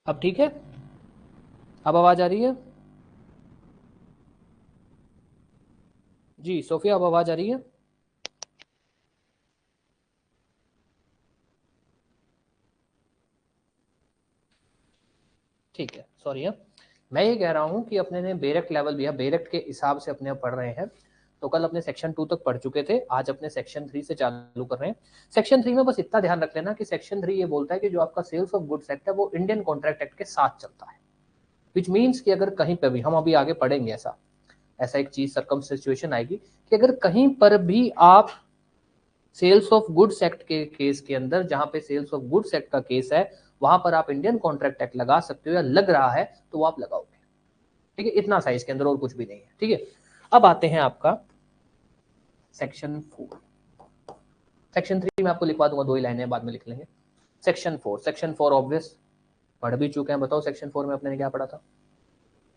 अब ठीक है, अब आवाज आ रही है? जी सोफिया, अब आवाज आ रही है? ठीक है, सॉरी है। मैं ये कह रहा हूँ कि अपने ने बेरेक्ट लेवल भी है, बेरेक्ट के हिसाब से अपने पढ़ रहे हैं। तो कल अपने सेक्शन 2 तक पढ़ चुके थे, आज अपने सेक्शन 3 से चालू कर रहे हैं। सेक्शन 3 में बस इतना ध्यान रख लेना कि सेक्शन 3 ये बोलता है कि जो आपका सेल्स ऑफ गुड्स एक्ट है वो इंडियन कॉन्ट्रैक्ट एक्ट के साथ चलता है। विच मीन्स कि अगर कहीं पर भी, हम अभी आगे पढ़ेंगे, ऐसा ऐसा एक चीज सरकम सिचुएशन आएगी कि अगर कहीं पर भी आप सेल्स ऑफ गुड्स एक्ट के केस के अंदर, जहां पे सेल्स ऑफ गुड्स एक्ट का केस है, वहां पर आप इंडियन कॉन्ट्रैक्ट एक्ट लगा सकते हो या लग रहा है तो वो आप लगाओगे। ठीक है, इतना सा इसके अंदर, और कुछ भी नहीं है। ठीक है, अब आते हैं आपका सेक्शन 4। सेक्शन 3 में आपको लिखवा दूंगा, 2 ही लाइनें बाद में लिख लेंगे। सेक्शन 4, सेक्शन 4 ऑब्वियस पढ़ भी चुके हैं। बताओ सेक्शन 4 में अपने ने क्या पढ़ा था?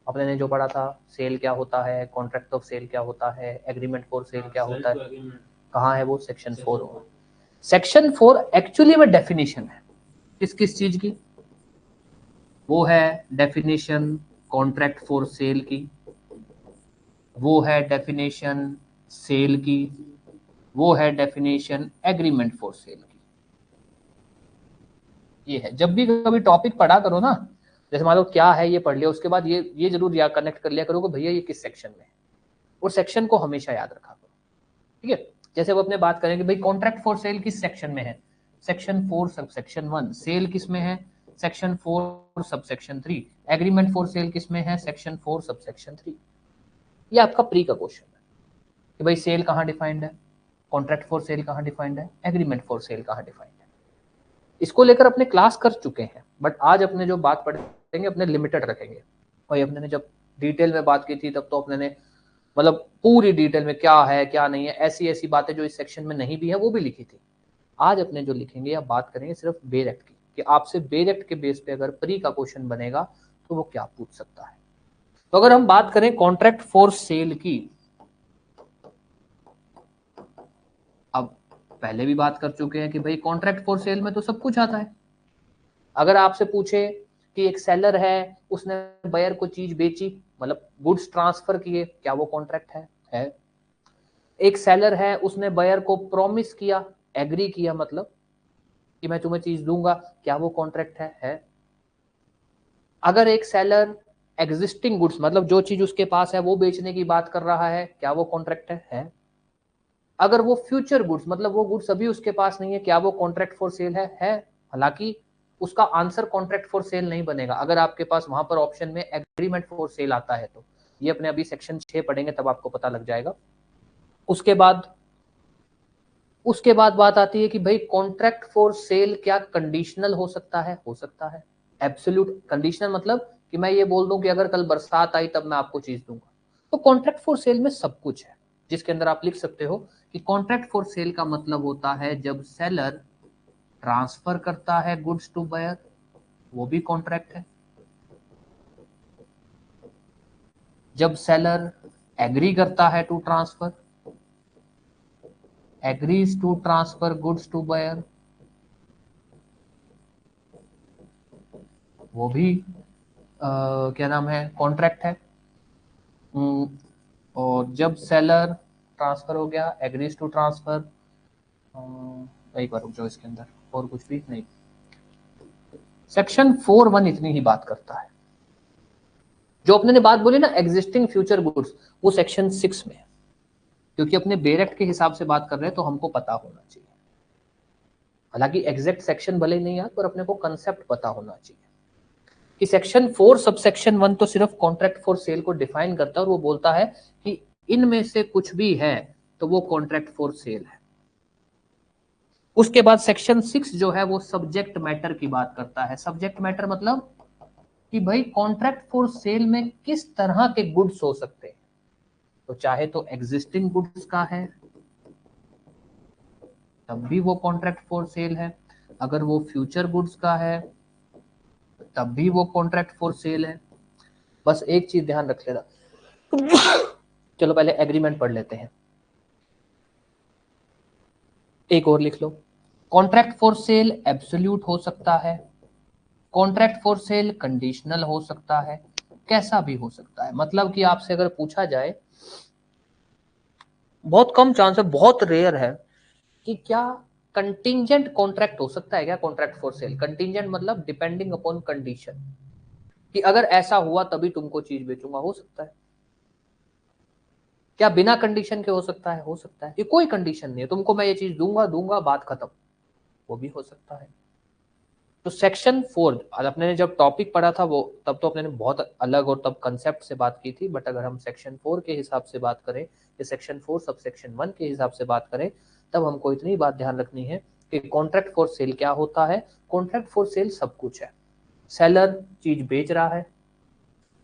अपने ने जो पढ़ा था, सेल क्या होता है, कॉन्ट्रैक्ट ऑफ सेल क्या होता है, एग्रीमेंट फॉर सेल क्या होता है, कहाँ है वो? सेक्शन 4 होगा। सेक्शन 4 एक्चुअली में डेफिनेशन है किस किस चीज की? वो है डेफिनेशन कॉन्ट्रैक्ट फॉर सेल की, वो है डेफिनेशन सेल की, वो है डेफिनेशन एग्रीमेंट फॉर सेल की। ये है, जब भी कभी टॉपिक पढ़ा करो ना, जैसे मान लो क्या है ये पढ़ लिया, उसके बाद ये जरूर याद कनेक्ट कर लिया करो कि भैया ये किस सेक्शन में है, और सेक्शन को हमेशा याद रखा करो। ठीक है, जैसे वो अपने बात करेंगे भाई कॉन्ट्रैक्ट फॉर सेल किस सेक्शन में है, सेक्शन 4 सब सेक्शन 1। सेल किस में है? Section 4 sub section 3। Agreement for cell किस में है? Section 4 sub section 3। ये आपका प्री का क्वेश्चन है कि भाई सेल कहाँ डिफाइंड है, कॉन्ट्रैक्ट फॉर सेल कहाँ डिफाइंड है, एग्रीमेंट फॉर सेल कहाँ डिफाइंड है। इसको लेकर अपने क्लास कर चुके हैं, बट आज अपने जो बात पढ़ेंगे अपने लिमिटेड रखेंगे। और अपने ने जब डिटेल में बात की थी तब तो अपने ने मतलब पूरी डिटेल में क्या है क्या नहीं है, ऐसी ऐसी बातें जो इस सेक्शन में नहीं भी है वो भी लिखी थी। आज अपने जो लिखेंगे या बात करेंगे सिर्फ बेर एक्ट की, कि आपसे बेर एक्ट के बेस पे अगर प्री का क्वेश्चन बनेगा तो वो क्या पूछ सकता है। तो अगर हम बात करें कॉन्ट्रैक्ट फॉर सेल की, अब पहले भी बात कर चुके हैं कि भाई कॉन्ट्रैक्ट फॉर सेल में तो सब कुछ आता है। अगर आपसे पूछे कि एक सेलर है, उसने बायर को चीज बेची, मतलब गुड्स ट्रांसफर किए, क्या वो कॉन्ट्रैक्ट है? एक सेलर है, उसने बायर को प्रॉमिस किया, एग्री किया, मतलब कि मैं तुम्हें चीज दूंगा, क्या वो कॉन्ट्रैक्ट है? अगर एक सेलर एग्जिस्टिंग गुड्स, मतलब जो चीज उसके पास है वो बेचने की बात कर रहा है, क्या वो कॉन्ट्रैक्ट है? अगर वो फ्यूचर गुड्स, मतलब वो गुड्स अभी उसके पास नहीं है, क्या वो कॉन्ट्रैक्ट फॉर सेल है? हालांकि उसका आंसर कॉन्ट्रैक्ट फॉर सेल नहीं बनेगा अगर आपके पास वहां पर ऑप्शन में एग्रीमेंट फॉर सेल आता है। तो ये अपने अभी सेक्शन 6 पढ़ेंगे तब आपको पता लग जाएगा। उसके बाद बात आती है कि भाई कॉन्ट्रैक्ट फॉर सेल क्या कंडीशनल हो सकता है? हो सकता है। एब्सोल्यूट कंडीशनल मतलब कि मैं ये बोल दूं कि अगर कल बरसात आई तब मैं आपको चीज दूंगा। तो कॉन्ट्रैक्ट फॉर सेल में सब कुछ है, जिसके अंदर आप लिख सकते हो कि कॉन्ट्रैक्ट फॉर सेल का मतलब होता है जब सेलर ट्रांसफर करता है गुड्स टू बायर, वो भी कॉन्ट्रैक्ट है। जब सेलर एग्री करता है to transfer, agrees to transfer goods to buyer, वो भी क्या नाम है, कॉन्ट्रैक्ट है। और जब सेलर ट्रांसफर हो गया, एग्रीज टू ट्रांसफर, एक बार रुक जाओ, इसके अंदर और कुछ भी नहीं। सेक्शन 4(1) इतनी ही बात करता है। जो अपने ने बात बोली ना एग्जिस्टिंग फ्यूचर गुड्स, वो सेक्शन 6 में है, क्योंकि अपने बेर एक्ट के हिसाब से बात कर रहे हैं तो हमको पता होना चाहिए। हालांकि एग्जैक्ट सेक्शन भले ही नहीं याद, पर अपने को कंसेप्ट पता होना चाहिए कि सेक्शन 4 सब सेक्शन 1 तो सिर्फ कॉन्ट्रैक्ट फॉर सेल को डिफाइन करता है, और वो बोलता है कि इनमें से कुछ भी है तो वो कॉन्ट्रैक्ट फॉर सेल है। उसके बाद सेक्शन 6 जो है वो सब्जेक्ट मैटर की बात करता है। सब्जेक्ट मैटर मतलब कि भाई कॉन्ट्रैक्ट फॉर सेल में किस तरह के गुड्स हो सकते हैं। तो चाहे तो एग्जिस्टिंग गुड्स का है तब भी वो कॉन्ट्रैक्ट फॉर सेल है, अगर वो फ्यूचर गुड्स का है तब भी वो कॉन्ट्रैक्ट फॉर सेल है। बस एक चीज ध्यान रख लेना। चलो पहले एग्रीमेंट पढ़ लेते हैं, एक और लिख लो। कॉन्ट्रैक्ट फॉर सेल एब्सोल्यूट हो सकता है, कॉन्ट्रैक्ट फॉर सेल कंडीशनल हो सकता है, कैसा भी हो सकता है। मतलब कि आपसे अगर पूछा जाए, बहुत कम चांस है, बहुत रेयर है कि क्या कंटिंजेंट कॉन्ट्रैक्ट हो सकता है क्या कॉन्ट्रैक्ट फॉर सेल। कंटिंजेंट मतलब डिपेंडिंग अपॉन कंडीशन, कि अगर ऐसा हुआ तभी तुमको चीज बेचूंगा, हो सकता है। क्या बिना कंडीशन के हो सकता है? हो सकता है। ये कोई कंडीशन नहीं है, तुमको मैं ये चीज दूंगा दूंगा बात खत्म, वो भी हो सकता है। तो सेक्शन 4 अपने ने जब टॉपिक पढ़ा था वो, तब तो अपने ने बहुत अलग और तब कंसेप्ट से बात की थी, बट अगर हम सेक्शन 4 के हिसाब से बात करें या सेक्शन 4 सब सेक्शन 1 के हिसाब से बात करें, तब हमको इतनी बात ध्यान रखनी है कि कॉन्ट्रैक्ट फॉर सेल क्या होता है। कॉन्ट्रैक्ट फॉर सेल सब कुछ है। सेलर चीज बेच रहा है,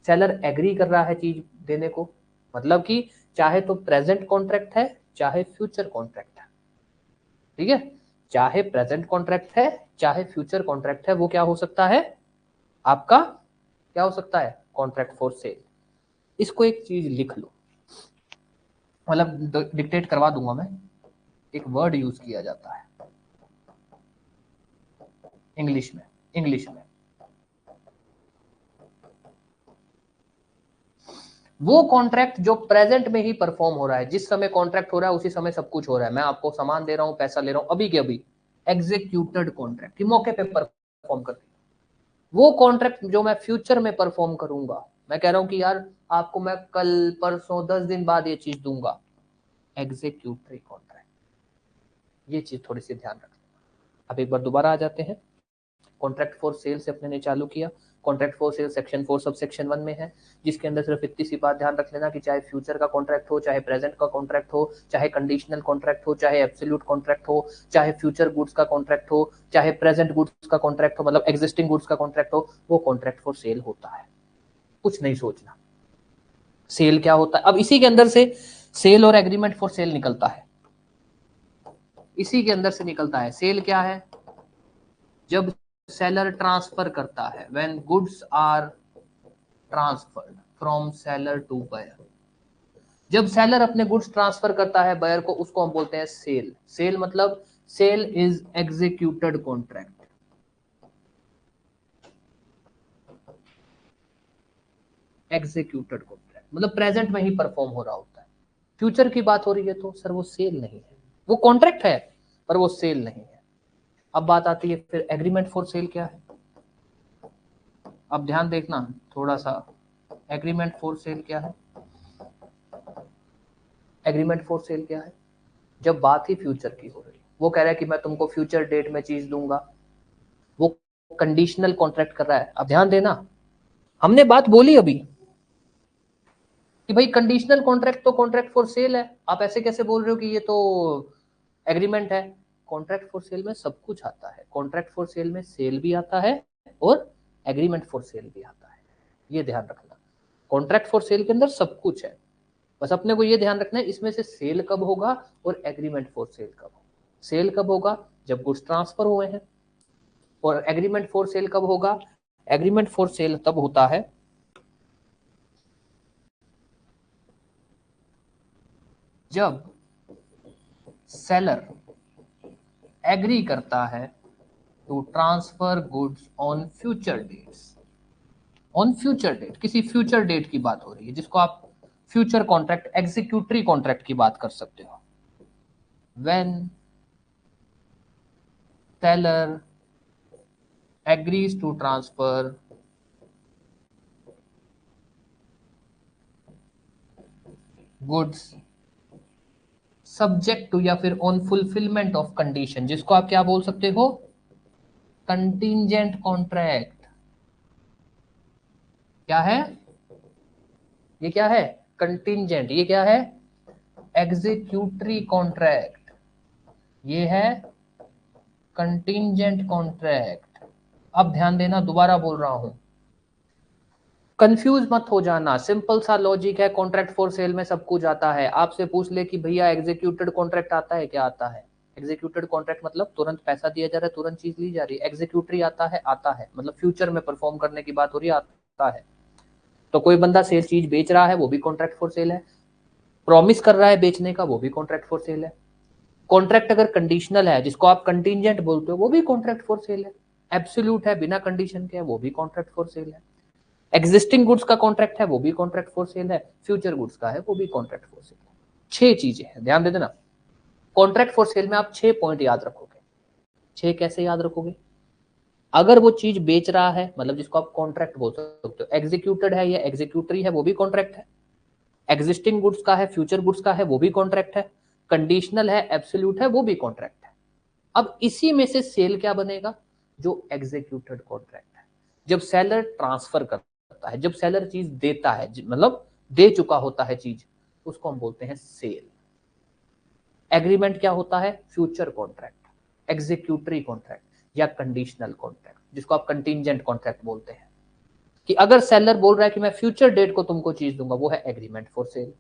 सेलर एग्री कर रहा है चीज देने को, मतलब कि चाहे तो प्रेजेंट कॉन्ट्रैक्ट है चाहे फ्यूचर कॉन्ट्रैक्ट है, ठीक है। चाहे प्रेजेंट कॉन्ट्रैक्ट है चाहे फ्यूचर कॉन्ट्रैक्ट है, वो क्या हो सकता है आपका, क्या हो सकता है कॉन्ट्रैक्ट फॉर सेल। इसको एक चीज लिख लो, मतलब डिक्टेट करवा दूंगा मैं। एक वर्ड यूज किया जाता है इंग्लिश में वो कॉन्ट्रैक्ट जो प्रेजेंट में ही परफॉर्म हो रहा है, जिस समय कॉन्ट्रैक्ट हो रहा है उसी समय सब कुछ हो रहा है, मैं आपको सामान दे रहा हूं, पैसा ले रहा हूं, अभी के अभी एग्जीक्यूटेड कॉन्ट्रैक्ट की मौके पे परफॉर्म करती है। वो कॉन्ट्रैक्ट जो मैं फ्यूचर में परफॉर्म करूंगा, मैं कह रहा हूं कि यार आपको मैं कल परसों 10 दिन बाद ये चीज दूंगा, एग्जीक्यूटरी कॉन्ट्रैक्ट। ये चीज थोड़ी सी ध्यान रखना। अब एक बार दोबारा आ जाते हैं, कॉन्ट्रैक्ट फॉर सेल से अपने ने चालू किया। Contract for cell section 4 sub section 1 में है, जिसके अंदर सिर्फ इतनी सी बात ध्यान रख लेना कि चाहे फ्यूचर का कॉन्ट्रैक्ट हो, चाहे प्रेजेंट का कॉन्ट्रैक्ट हो, चाहे कंडीशनल कॉन्ट्रैक्ट हो, चाहे एब्सोल्यूट कॉन्ट्रैक्ट हो, चाहे फ्यूचर गुड्स का कॉन्ट्रैक्ट हो, चाहे प्रेजेंट गुड्स का कॉन्ट्रैक्ट हो, मतलब एग्जिस्टिंग गुड्स का कॉन्ट्रैक्ट हो, वो कॉन्ट्रैक्ट फॉर सेल होता है। कुछ नहीं सोचना। सेल क्या होता है, अब इसी के अंदर से सेल और एग्रीमेंट फॉर सेल निकलता है, इसी के अंदर से निकलता है। सेल क्या है? जब सेलर ट्रांसफर करता है, when goods are transferred from seller to buyer. जब सेलर अपने गुड्स ट्रांसफर करता है बायर को, उसको हम बोलते हैं सेल। सेल मतलब sale is executed contract. Executed contract मतलब प्रेजेंट में ही परफॉर्म हो रहा होता है। फ्यूचर की बात हो रही है तो सर वो सेल नहीं है, वो कॉन्ट्रैक्ट है पर वो सेल नहीं है। अब बात आती है फिर एग्रीमेंट फॉर सेल क्या है। अब ध्यान देखना थोड़ा सा, एग्रीमेंट फॉर सेल क्या है। एग्रीमेंट फॉर सेल क्या है? जब बात ही फ्यूचर की हो रही है, वो कह रहा है कि मैं तुमको फ्यूचर डेट में चीज दूंगा, वो कंडीशनल कॉन्ट्रैक्ट कर रहा है। अब ध्यान देना, हमने बात बोली अभी कि भाई कंडीशनल कॉन्ट्रैक्ट तो कॉन्ट्रैक्ट फॉर सेल है, आप ऐसे कैसे बोल रहे हो कि ये तो एग्रीमेंट है। कॉन्ट्रैक्ट फॉर सेल में सब कुछ आता है, कॉन्ट्रैक्ट फॉर सेल में सेल भी आता है और एग्रीमेंट फॉर सेल भी आता है, ये ध्यान रखना। कॉन्ट्रैक्ट फॉर सेल के अंदर सब कुछ है, बस अपने को ये ध्यान रखना है इसमें से सेल कब होगा और एग्रीमेंट फॉर सेल कब होगा। सेल कब होगा? जब गुड्स ट्रांसफर हुए हैं। और एग्रीमेंट फॉर सेल कब होगा? एग्रीमेंट फॉर सेल तब होता है जब सेलर एग्री करता है to transfer goods on future dates. On future date, किसी फ्यूचर डेट की बात हो रही है, जिसको आप फ्यूचर कॉन्ट्रैक्ट, एग्जीक्यूटरी कॉन्ट्रैक्ट की बात कर सकते हो। When seller agrees to transfer goods subject to या फिर ऑन फुलफिलमेंट ऑफ कंडीशन, जिसको आप क्या बोल सकते हो? Contingent contract. क्या है ये? क्या है? कंटिंजेंट। ये क्या है? Executory contract. ये है कंटिंजेंट कॉन्ट्रैक्ट। अब ध्यान देना, दोबारा बोल रहा हूं, कंफ्यूज मत हो जाना, सिंपल सा लॉजिक है। कॉन्ट्रैक्ट फॉर सेल में सब कुछ आता है। आपसे पूछ ले कि भैया एग्जीक्यूटेड कॉन्ट्रैक्ट आता है क्या? आता है। एग्जीक्यूटेड कॉन्ट्रैक्ट मतलब तुरंत पैसा दिया जा रहा है, तुरंत चीज ली जा रही है। एग्जीक्यूटरी आता है, आता है मतलब फ्यूचर में परफॉर्म करने की बात हो रही है, आता है। तो कोई बंदा सेल चीज बेच रहा है, वो भी कॉन्ट्रैक्ट फॉर सेल है। प्रॉमिस कर रहा है बेचने का, वो भी कॉन्ट्रैक्ट फॉर सेल है। कॉन्ट्रैक्ट अगर कंडीशनल है, जिसको आप कंटिंजेंट बोलते हो, वो भी कॉन्ट्रैक्ट फॉर सेल है। एब्सोल्यूट है, बिना कंडीशन के है, वो भी कॉन्ट्रैक्ट फॉर सेल है। एग्जिस्टिंग गुड्स का कॉन्ट्रैक्ट है, वो भी कॉन्ट्रैक्ट फॉर सेल है। फ्यूचर गुड्स का है, वो भी कॉन्ट्रैक्ट फॉर सेल है। 6 चीजें हैं, ध्यान दे देना। कॉन्ट्रैक्ट फॉर सेल में आप 6 पॉइंट याद रखोगे। 6 कैसे याद रखोगे? अगर वो चीज बेच रहा है, मतलब जिसको आप कॉन्ट्रैक्ट बोल सकते हो, एग्जीक्यूटेड है या एग्जीक्यूटरी है, वो भी कॉन्ट्रैक्ट है। एग्जिस्टिंग गुड्स का है, फ्यूचर गुड्स का है, वो भी कॉन्ट्रैक्ट है। कंडीशनल है, एब्सोल्यूट है, वो भी कॉन्ट्रैक्ट है। अब इसी में से सेल क्या बनेगा? जो एग्जीक्यूटेड कॉन्ट्रैक्ट है, जब सेलर ट्रांसफर करता है, जब सेलर चीज देता है, मतलब दे चुका होता है चीज, उसको हम बोलते हैं सेल। एग्रीमेंट क्या होता है? फ्यूचर कॉन्ट्रैक्ट, एग्जीक्यूटरी कॉन्ट्रैक्ट या कंडीशनल कॉन्ट्रैक्ट, जिसको आप कंटिंजेंट कॉन्ट्रैक्ट बोलते हैं। कि अगर सेलर बोल रहा है कि मैं फ्यूचर डेट को तुमको चीज दूंगा, वो है एग्रीमेंट फॉर सेल।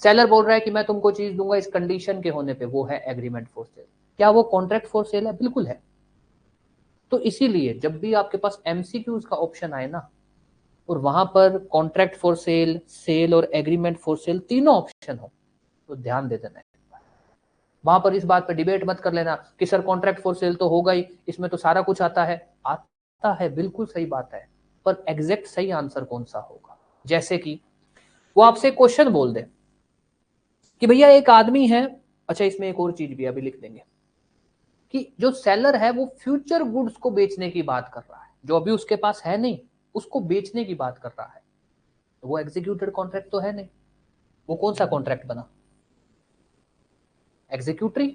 सेलर बोल रहा है कि मैं तुमको चीज दूंगा इस कंडीशन के होने पे, वो है एग्रीमेंट फॉर सेल। क्या वो कॉन्ट्रैक्ट फॉर सेल है? बिल्कुल है। तो इसीलिए जब भी आपके पास एमसीक्यूज का ऑप्शन आए ना, और वहां पर कॉन्ट्रैक्ट फॉर सेल, सेल और एग्रीमेंट फॉर सेल तीनों ऑप्शन हो, तो ध्यान दे देना। वहां पर इस बात पर डिबेट मत कर लेना कि सर कॉन्ट्रैक्ट फॉर सेल तो होगा ही, इसमें तो सारा कुछ आता है। आता है, बिल्कुल सही बात है, पर एग्जैक्ट सही आंसर कौन सा होगा? जैसे कि वो आपसे क्वेश्चन बोल दे कि भैया एक आदमी है, अच्छा इसमें एक और चीज भी अभी लिख देंगे, कि जो सेलर है वो फ्यूचर गुड्स को बेचने की बात कर रहा है, जो अभी उसके पास है नहीं, उसको बेचने की बात कर रहा है, तो वो एग्जीक्यूटेड कॉन्ट्रैक्ट तो है नहीं। वो कौन सा कॉन्ट्रैक्ट बना? एग्जीक्यूटरी।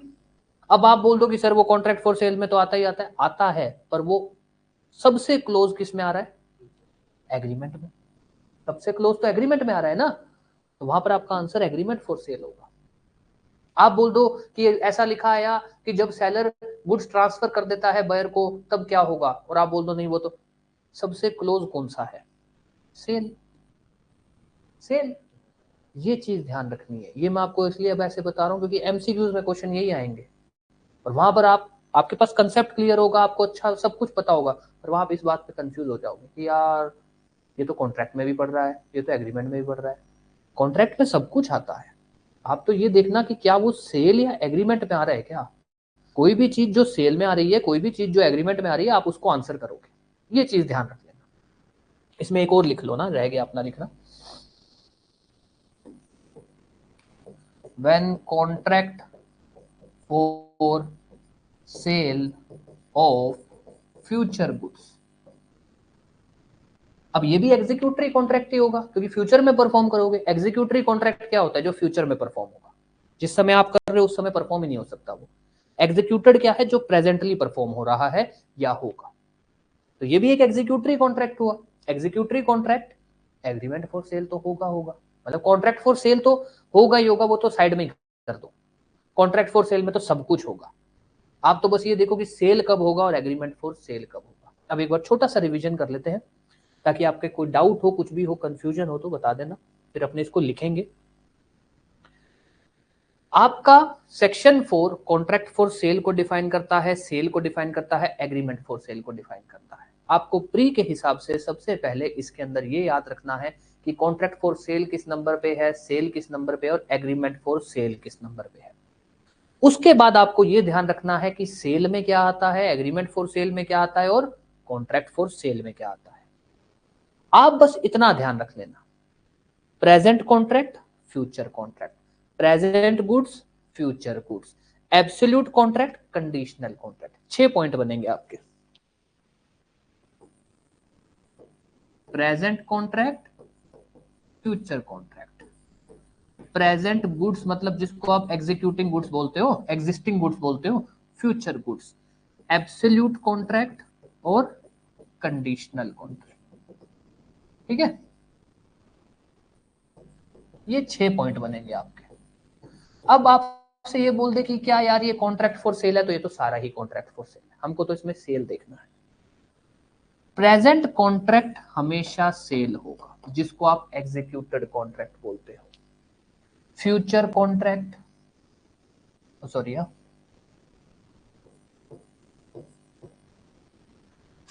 अब आप बोल दो कि सर वो कॉन्ट्रैक्ट फॉर सेल में तो आता ही आता है, आता है, पर वो सबसे क्लोज किस में आ रहा है? एग्रीमेंट में। सबसे क्लोज तो एग्रीमेंट में आ रहा है ना, तो वहां पर आपका आंसर एग्रीमेंट फॉर सेल होगा। आप बोल दो कि ऐसा लिखा आया कि जब सेलर गुड्स ट्रांसफर कर देता है बायर को, तब क्या होगा, और आप बोल दो नहीं वो तो सबसे क्लोज कौन सा है? सेल। सेल। ये चीज ध्यान रखनी है। ये मैं आपको इसलिए अब ऐसे बता रहा हूं क्योंकि एमसीक्यूज में क्वेश्चन यही आएंगे, और वहां पर आपके पास कंसेप्ट क्लियर होगा, आपको अच्छा सब कुछ पता होगा, पर वहां आप इस बात पे कंफ्यूज हो जाओगे कि यार ये तो कॉन्ट्रैक्ट में भी पढ़ रहा है, ये तो एग्रीमेंट में भी पढ़ रहा है। कॉन्ट्रैक्ट में सब कुछ आता है, आप तो ये देखना कि क्या वो सेल या एग्रीमेंट में आ रहा है। क्या कोई भी चीज जो सेल में आ रही है, कोई भी चीज जो एग्रीमेंट में आ रही है, आप उसको आंसर करोगे। ये चीज ध्यान रख लेना। इसमें एक और लिख लो ना, रह गया अपना लिखना। When contract for cell of future goods. अब ये भी एग्जीक्यूटरी कॉन्ट्रैक्ट ही होगा क्योंकि फ्यूचर में परफॉर्म करोगे। एग्जीक्यूटरी कॉन्ट्रैक्ट क्या होता है? जो फ्यूचर में परफॉर्म होगा, जिस समय आप कर रहे हो उस समय परफॉर्म ही नहीं हो सकता वो। एग्जीक्यूटेड क्या है? जो प्रेजेंटली परफॉर्म हो रहा है या होगा, तो ये भी एक एग्जीक्यूटरी कॉन्ट्रैक्ट हुआ। Executory contract, agreement for cell तो होगा, मतलब कॉन्ट्रैक्ट फॉर सेल तो होगा ही होगा, वो तो साइड में कर दो। कॉन्ट्रैक्ट फॉर सेल में तो सब कुछ होगा। आप तो बस ये देखो कि सेल कब होगा और एग्रीमेंट फॉर सेल कब होगा। अब एक बार छोटा सा रिवीजन कर लेते हैं, ताकि आपके कोई डाउट हो, कुछ भी हो, कंफ्यूजन हो तो बता देना, फिर अपने इसको लिखेंगे। आपका सेक्शन 4 कॉन्ट्रैक्ट फॉर सेल को डिफाइन करता है, सेल को डिफाइन करता है, एग्रीमेंट फॉर सेल को डिफाइन करता है। आपको प्री के हिसाब से सबसे पहले इसके अंदर ये याद रखना है कि कॉन्ट्रैक्ट फॉर सेल किस नंबर पे है, सेल किस नंबर पे है, और एग्रीमेंट फॉर सेल किस नंबर पे है। उसके बाद आपको यह ध्यान रखना है कि सेल में क्या आता है, एग्रीमेंट फॉर सेल में क्या आता है, और कॉन्ट्रैक्ट फॉर सेल में क्या आता है। आप बस इतना ध्यान रख लेना। Present contract, future contract, present goods, future goods, absolute contract, conditional contract. 6 point बनेंगे आपके। Present contract, future contract, present goods मतलब जिसको आप एग्जीक्यूटिंग गुड्स बोलते हो, एग्जिस्टिंग गुड्स बोलते हो, फ्यूचर गुड्स, एब्सोल्यूट कॉन्ट्रैक्ट और कंडीशनल कॉन्ट्रैक्ट। ठीक है, ये 6 पॉइंट बनेंगे आपके। अब आपसे ये बोल दे कि क्या यार ये कॉन्ट्रैक्ट फॉर सेल है, तो ये तो सारा ही कॉन्ट्रैक्ट फॉर सेल है, हमको तो इसमें सेल देखना है। प्रेजेंट कॉन्ट्रैक्ट हमेशा सेल होगा, जिसको आप एग्जीक्यूटेड कॉन्ट्रैक्ट बोलते हो। Future contract, sorry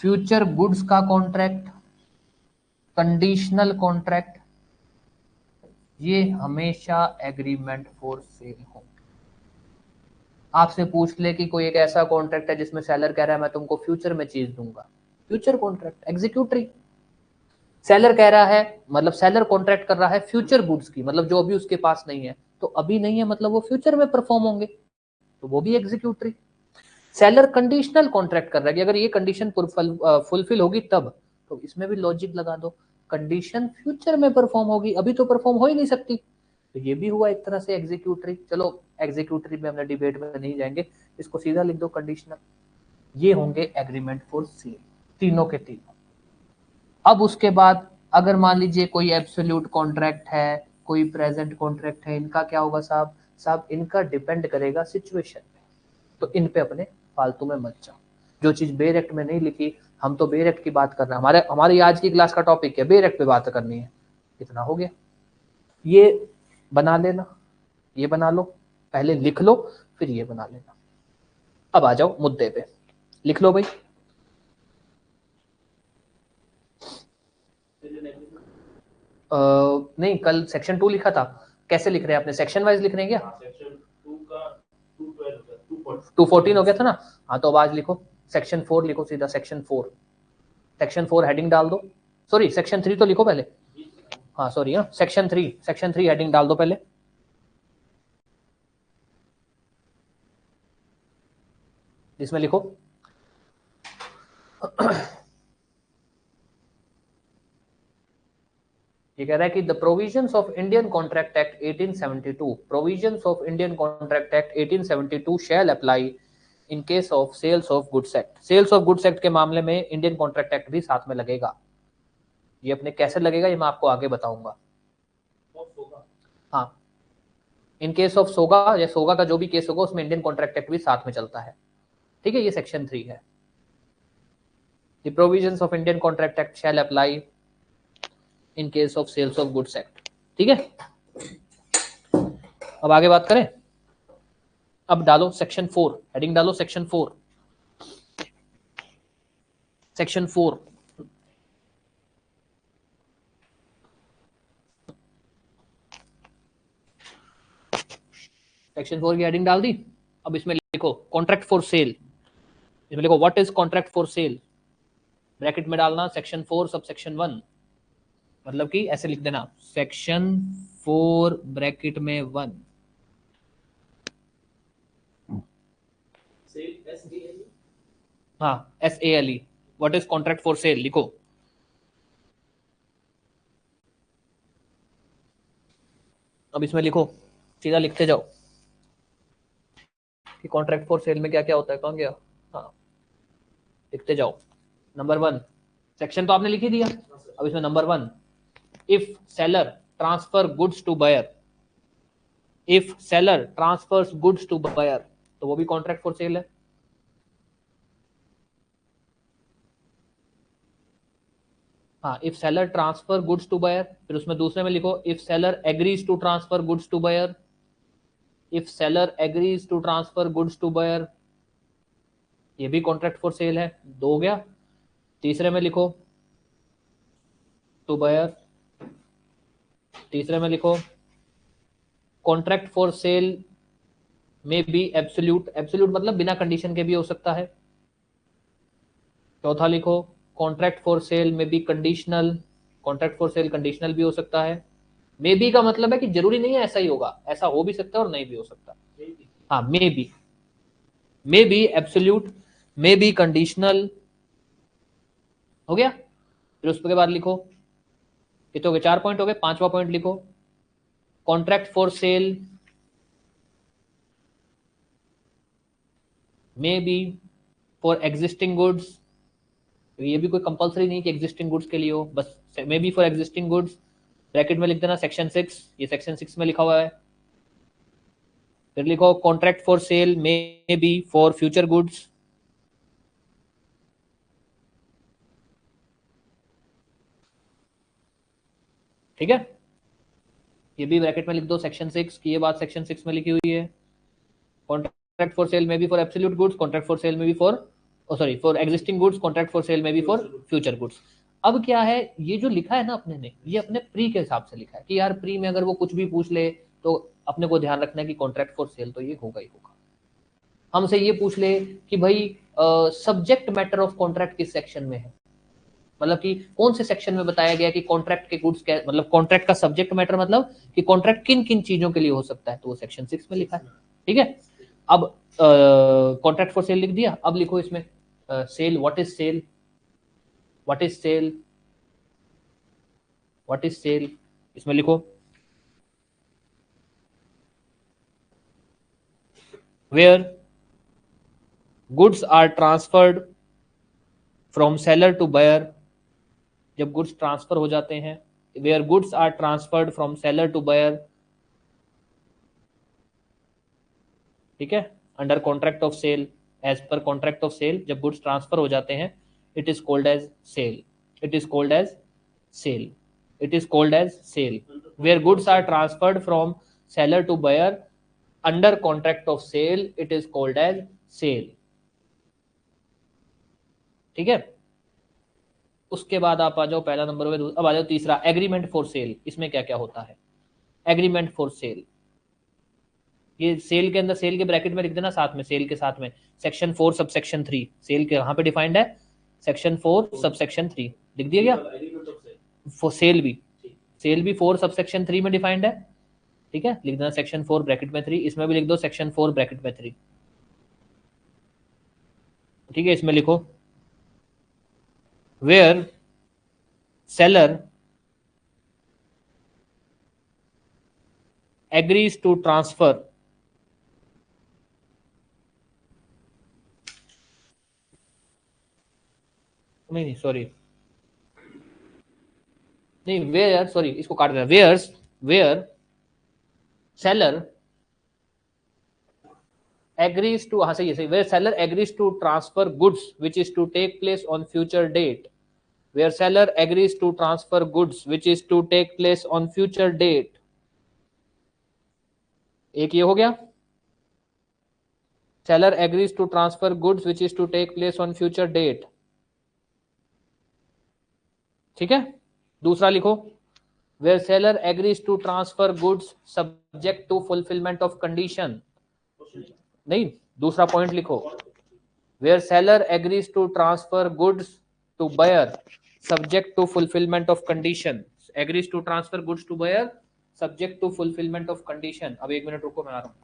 future goods का कॉन्ट्रैक्ट, कंडीशनल कॉन्ट्रैक्ट, ये हमेशा एग्रीमेंट फॉर सेल होंगे। आपसे पूछ ले कि कोई एक ऐसा कॉन्ट्रैक्ट है जिसमें सेलर कह रहा है मैं तुमको फ्यूचर में चीज दूंगा, फ्यूचर कॉन्ट्रैक्ट, एग्जीक्यूटरी। सेलर कह रहा है, मतलब सेलर कॉन्ट्रैक्ट कर रहा है फ्यूचर गुड्स की, मतलब जो अभी उसके पास नहीं है, तो अभी नहीं है मतलब वो फ्यूचर में परफॉर्म होंगे, तो वो भी एग्जीक्यूटरी। सेलर कंडीशनल कॉन्ट्रैक्ट कर रहा है कि अगर ये कंडीशन फुलफिल होगी तब, तो इसमें भी लॉजिक लगा दो, कंडीशन फ्यूचर में परफॉर्म होगी, अभी तो परफॉर्म हो ही नहीं सकती, तो ये भी हुआ एक तरह से एग्जीक्यूटरी। चलो एग्जीक्यूटरी में हमने डिबेट में नहीं जाएंगे, इसको सीधा लिख दो कंडीशनल। ये होंगे एग्रीमेंट फॉर सेल, तीनों के तीनों। अब उसके बाद अगर मान लीजिए कोई एब्सोल्यूट कॉन्ट्रैक्ट है, कोई प्रेजेंट कॉन्ट्रैक्ट है, इनका क्या होगा साहब? साहब इनका डिपेंड करेगा सिचुएशन पे, तो इन पे अपने फालतू में मत जाओ। जो चीज बेयर एक्ट में नहीं लिखी, हम तो बेयर एक्ट की बात कर रहे हैं, हमारी आज की क्लास का टॉपिक है बेयर एक्ट पे बात करनी है, इतना हो गया। ये बना लेना, ये बना लो, पहले लिख लो फिर ये बना लेना। अब आ जाओ मुद्दे पे, लिख लो भाई। नहीं, कल सेक्शन 2 लिखा था, कैसे लिख रहे हैं आपने? सेक्शन वाइज लिख रहे हैं क्या? सेक्शन 2 का 214 हो गया था ना। हाँ तो अब आज लिखो सेक्शन 4, लिखो सीधा सेक्शन 4। सेक्शन 4 हेडिंग डाल दो, सॉरी सेक्शन 3 तो लिखो पहले। हाँ सॉरी, हाँ सेक्शन 3 हेडिंग डाल दो पहले। इसमें लिखो ये कह रहा है कि the provisions of Indian Contract Act 1872, provisions of Indian Contract Act 1872 shall apply in case of Sales of Goods Act. Sales of Goods Act के मामले में इंडियन कॉन्ट्रैक्ट एक्ट भी साथ में लगेगा। ये अपने कैसे लगेगा ये मैं आपको आगे बताऊंगा। हाँ, इन केस ऑफ सोगा या सोगा का जो भी केस होगा उसमें इंडियन कॉन्ट्रैक्ट एक्ट भी साथ में चलता है। ठीक है, ये सेक्शन 3 है। The provisions of Indian Contract Act shall apply in case of Sales of Goods Act. ठीक है, अब आगे बात करें। अब डालो सेक्शन 4 हेडिंग डालो, सेक्शन 4, सेक्शन 4। सेक्शन 4 की हेडिंग डाल दी। अब इसमें लिखो कॉन्ट्रैक्ट फॉर सेल, इसमें लिखो what is contract for cell, bracket में डालना सेक्शन 4 सब सेक्शन 1, मतलब कि ऐसे लिख देना सेक्शन 4 ब्रैकेट में 1। हाँ SALE, what is contract for cell लिखो। अब इसमें लिखो, सीधा लिखते जाओ कि कॉन्ट्रैक्ट फॉर सेल में क्या क्या होता है, कहाँ गया? हाँ लिखते जाओ। नंबर 1, सेक्शन तो आपने लिख ही दिया। अब इसमें number 1, if seller transfer goods to buyer, if seller transfers goods to buyer, तो वो भी कॉन्ट्रैक्ट फॉर सेल है। हाँ, if seller transfer goods to buyer, फिर उसमें दूसरे में लिखो if seller agrees to transfer goods to buyer, if seller agrees to transfer goods to buyer, ये भी कॉन्ट्रैक्ट फॉर सेल है। 2 हो गया। तीसरे में लिखो टू बायर, तीसरे में लिखो कॉन्ट्रैक्ट फॉर सेल में भी एब्सोल्यूट, एब्सोल्यूट मतलब बिना कंडीशन के भी हो सकता है। चौथा लिखो कॉन्ट्रैक्ट फॉर सेल में भी conditional, contract for cell conditional भी हो सकता है। मे बी का मतलब है कि जरूरी नहीं है ऐसा ही होगा, ऐसा हो भी सकता है और नहीं भी हो सकता। हाँ may be absolute, may be conditional, हो गया। फिर उसके बाद लिखो, ये तो 4 पॉइंट हो गए। 5वां पॉइंट लिखो contract for cell may be for existing goods, ये भी कोई कंपलसरी नहीं कि एग्जिस्टिंग गुड्स के लिए हो, बस may be for existing goods, bracket में लिख देना सेक्शन 6, ये सेक्शन 6 में लिखा हुआ है। फिर लिखो contract for cell may be for future goods, ठीक है, ये भी ब्रैकेट में लिख दो सेक्शन 6 की, ये बात सेक्शन 6 में लिखी हुई है। कॉन्ट्रैक्ट फॉर सेल में भी for absolute goods, contract for sale में भी for, sorry for existing goods, contract for sale में भी फॉर फ्यूचर गुड्स। अब क्या है, ये जो लिखा है ना अपने ने, ये अपने प्री के हिसाब से लिखा है कि यार प्री में अगर वो कुछ भी पूछ ले तो अपने को ध्यान रखना है कि कॉन्ट्रैक्ट फॉर सेल तो ये होगा ही होगा। हमसे ये पूछ ले कि भाई सब्जेक्ट मैटर ऑफ कॉन्ट्रैक्ट किस सेक्शन में है, मतलब कि कौन से सेक्शन में बताया गया कि कॉन्ट्रैक्ट के गुड्स मतलब कॉन्ट्रैक्ट का सब्जेक्ट मैटर मतलब कि कॉन्ट्रैक्ट किन किन चीजों के लिए हो सकता है, तो वो सेक्शन 6 में लिखा है। ठीक है, अब कॉन्ट्रैक्ट फॉर सेल लिख दिया, अब लिखो इसमें sale, what is sale, what is sale, what is sale, इसमें लिखो where goods are transferred from seller to buyer, जब गुड्स ट्रांसफर हो जाते हैं, where goods are transferred from seller to buyer, ठीक है, under contract of sale, as per contract of sale जब goods transfer हो जाते हैं, it is called as sale, it is called as sale, it is called as cell, where goods are transferred from seller to buyer under contract of sale, it is called as sale. ठीक है, उसके बाद आप आ जाओ पहला number पे, अब आ जाओ तीसरा, एग्रीमेंट फॉर सेल। इसमें क्या क्या होता है, एग्रीमेंट फॉर सेल, ये सेल के अंदर, सेल के ब्रैकेट में लिख देना साथ में, सेल के साथ में सेक्शन 4 सब सेक्शन 3, सेल के यहाँ पे डिफाइंड है, सेक्शन 4 सब सेक्शन 3 लिख दिया गया, फॉर सेल भी, सेल भी 4 सब सेक्शन 3 में डिफाइंड है। ठीक है, लिख देना सेक्शन 4 ब्रैकेट में 3, इसमें भी लिख दो सेक्शन 4 ब्रैकेट में 3। ठीक है, इसमें लिखो where seller agrees to transfer, नहीं सॉरी, नहीं वेयर, सॉरी इसको काट देना, where's, where seller agrees to, हाँ सही है, सही, where seller agrees to transfer goods which is to take place on future date, where seller agrees to transfer goods which is to take place on future date, एक ये हो गया, seller agrees to transfer goods which is to take place on future date। ठीक है, दूसरा लिखो where seller agrees to transfer goods subject to fulfillment of condition, नहीं दूसरा पॉइंट लिखो where seller agrees to transfer goods to buyer subject to fulfillment of condition, agrees to transfer goods to buyer subject to fulfillment of condition। अब एक minute रुको, मैं आ रहा हूं।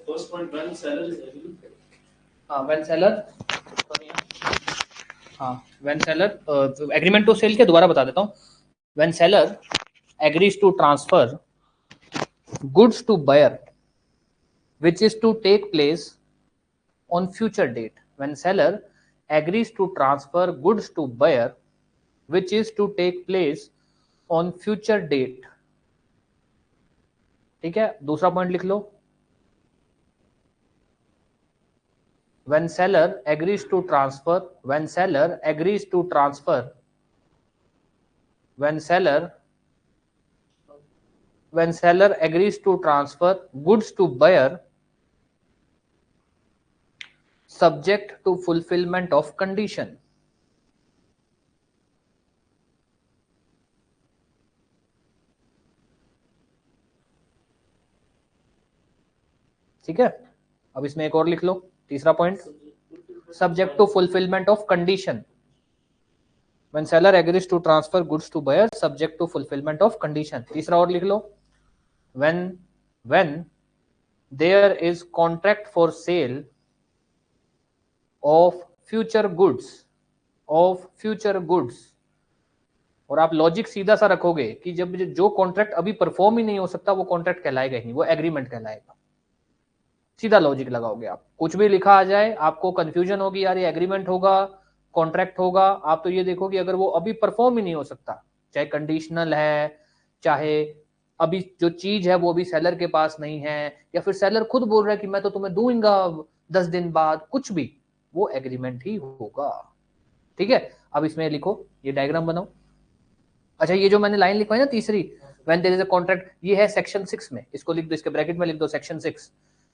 First point, when seller is agree. हाँ when seller, हाँ when seller, agreement to sell के दोबारा बता देता हूँ, when seller agrees to transfer goods to buyer which is to take place on future date, when seller agrees to transfer goods to buyer which is to take place on future date। ठीक है, दूसरा point लिख लो when seller agrees to transfer, when seller agrees to transfer, when seller when seller agrees to transfer goods to buyer subject to fulfillment of condition. ठीक है, अब इसमें एक और लिख लो, तीसरा point, subject to fulfilment of condition. When seller agrees to transfer goods to buyer subject to fulfillment of condition. तीसरा और लिख लो, when there is contract for sale of future goods. और आप लॉजिक सीधा सा रखोगे कि जब जो कॉन्ट्रैक्ट अभी परफॉर्म ही नहीं हो सकता वो कॉन्ट्रैक्ट कहलाएगा ही नहीं, वो एग्रीमेंट कहलाएगा. सीधा लॉजिक लगाओगे आप, कुछ भी लिखा आ जाए आपको कंफ्यूजन होगी, यार ये एग्रीमेंट होगा कॉन्ट्रैक्ट होगा. आप तो ये देखो कि अगर वो अभी परफॉर्म ही नहीं हो सकता, चाहे कंडीशनल है, चाहे अभी जो चीज है वो अभी सेलर के पास नहीं है, या फिर सेलर खुद बोल रहा है कि मैं तो तुम्हें दूंगा 10 दिन बाद, कुछ भी, वो एग्रीमेंट ही होगा. ठीक है, अब इसमें लिखो, ये डायग्राम बनाओ. अच्छा, ये जो मैंने लाइन लिखवाई ना तीसरी, when there is a contract, ये है सेक्शन 6 में, इसको लिख दो, इसके ब्रैकेट में लिख दो सेक्शन 6.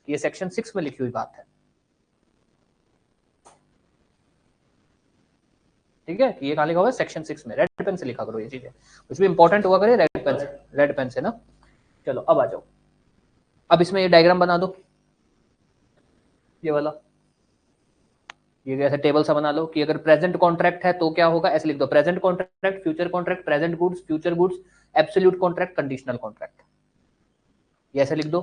ये सेक्शन 6 में लिखी हुई बात है. ठीक है, ये कहां लिखा हुआ है, सेक्शन 6 में. रेड पेन से लिखा करो ये चीजें, कुछ भी इंपॉर्टेंट हुआ करे रेड पेन से ना. चलो अब आ जाओ, अब इसमें ये डायग्राम बना दो, ये वाला, ये ऐसा टेबल सा बना लो कि अगर प्रेजेंट कॉन्ट्रैक्ट है तो क्या होगा, ऐसे लिख दो, present contract, future contract, present goods, future goods, absolute contract, conditional contract. ये ऐसे लिख दो,